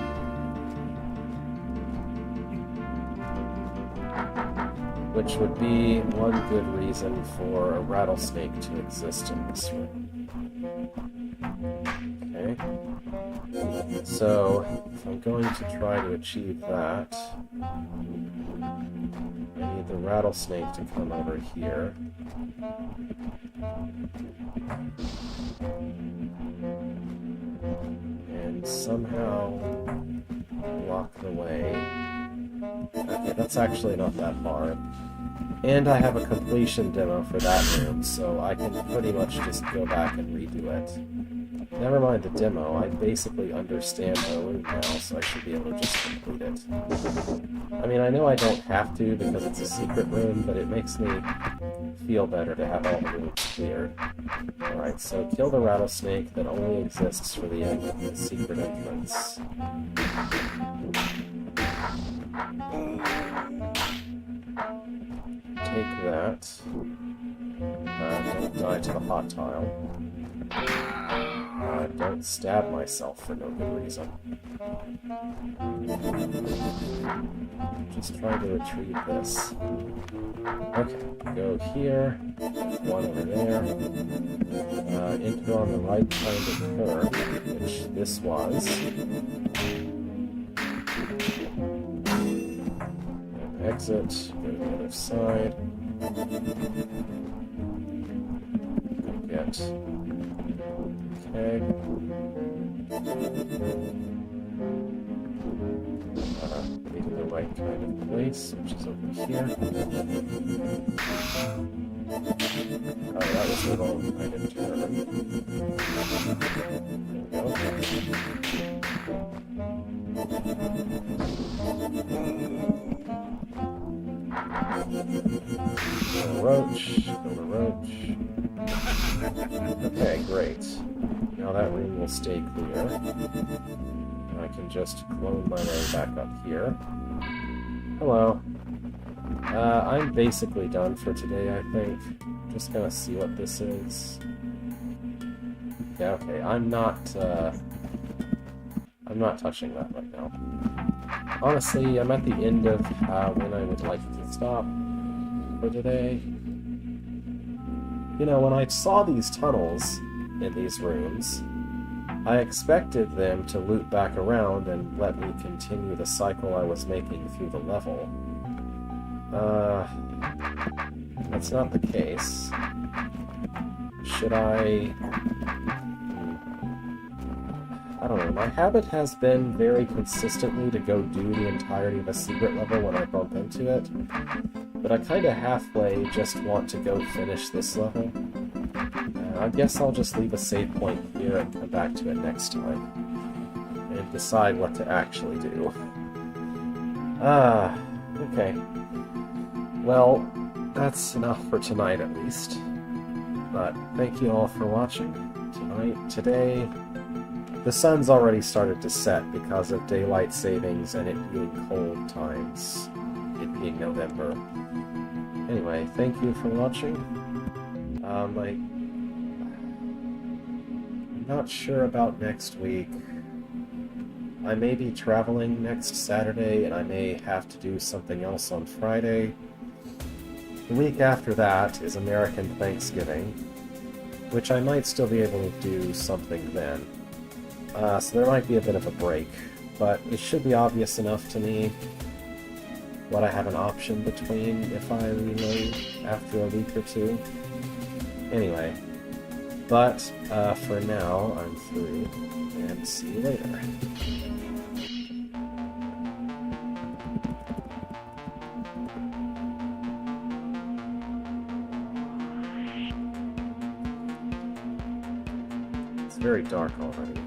Which would be one good reason for a rattlesnake to exist in this room. Okay. So, if I'm going to try to achieve that, I need the rattlesnake to come over here. And somehow block the way. Okay, that's actually not that hard. And I have a completion demo for that room, so I can pretty much just go back and redo it. Never mind the demo, I basically understand the room now, so I should be able to just complete it. I mean, I know I don't have to because it's a secret room, but it makes me feel better to have all the rooms cleared. Alright, so kill the rattlesnake that only exists for the secret entrance. Take that. Don't die to the hot tile. Don't stab myself for no good reason. Just trying to retrieve this. Okay, go here, one over there, enter on the right kind of curve, which this was. And exit, go to the other side. Get. Okay. Be to the right kind of place, which is over here. Oh, that was the wrong kind of turn. There we go. Roach, go to Roach. Okay, great. Now that room will stay clear. I can just clone my way back up here. Hello. I'm basically done for today, I think. Just gonna see what this is. Yeah, okay, I'm not touching that right now. Honestly, I'm at the end of when I would like to stop for today. You know, when I saw these tunnels in these rooms, I expected them to loop back around and let me continue the cycle I was making through the level. That's not the case. Should I don't know, my habit has been very consistently to go do the entirety of a secret level when I bump into it, but I kinda halfway just want to go finish this level. I guess I'll just leave a save point here and come back to it next time, and decide what to actually do. Okay. Well, that's enough for tonight at least. But thank you all for watching. Today, the sun's already started to set because of daylight savings and it being cold times, it being November. Anyway, thank you for watching. I'm not sure about next week. I may be traveling next Saturday, and I may have to do something else on Friday. The week after that is American Thanksgiving, which I might still be able to do something then. So there might be a bit of a break, but it should be obvious enough to me what I have an option between if I reload after a week or two. Anyway, but for now, I'm through, and see you later. It's very dark already.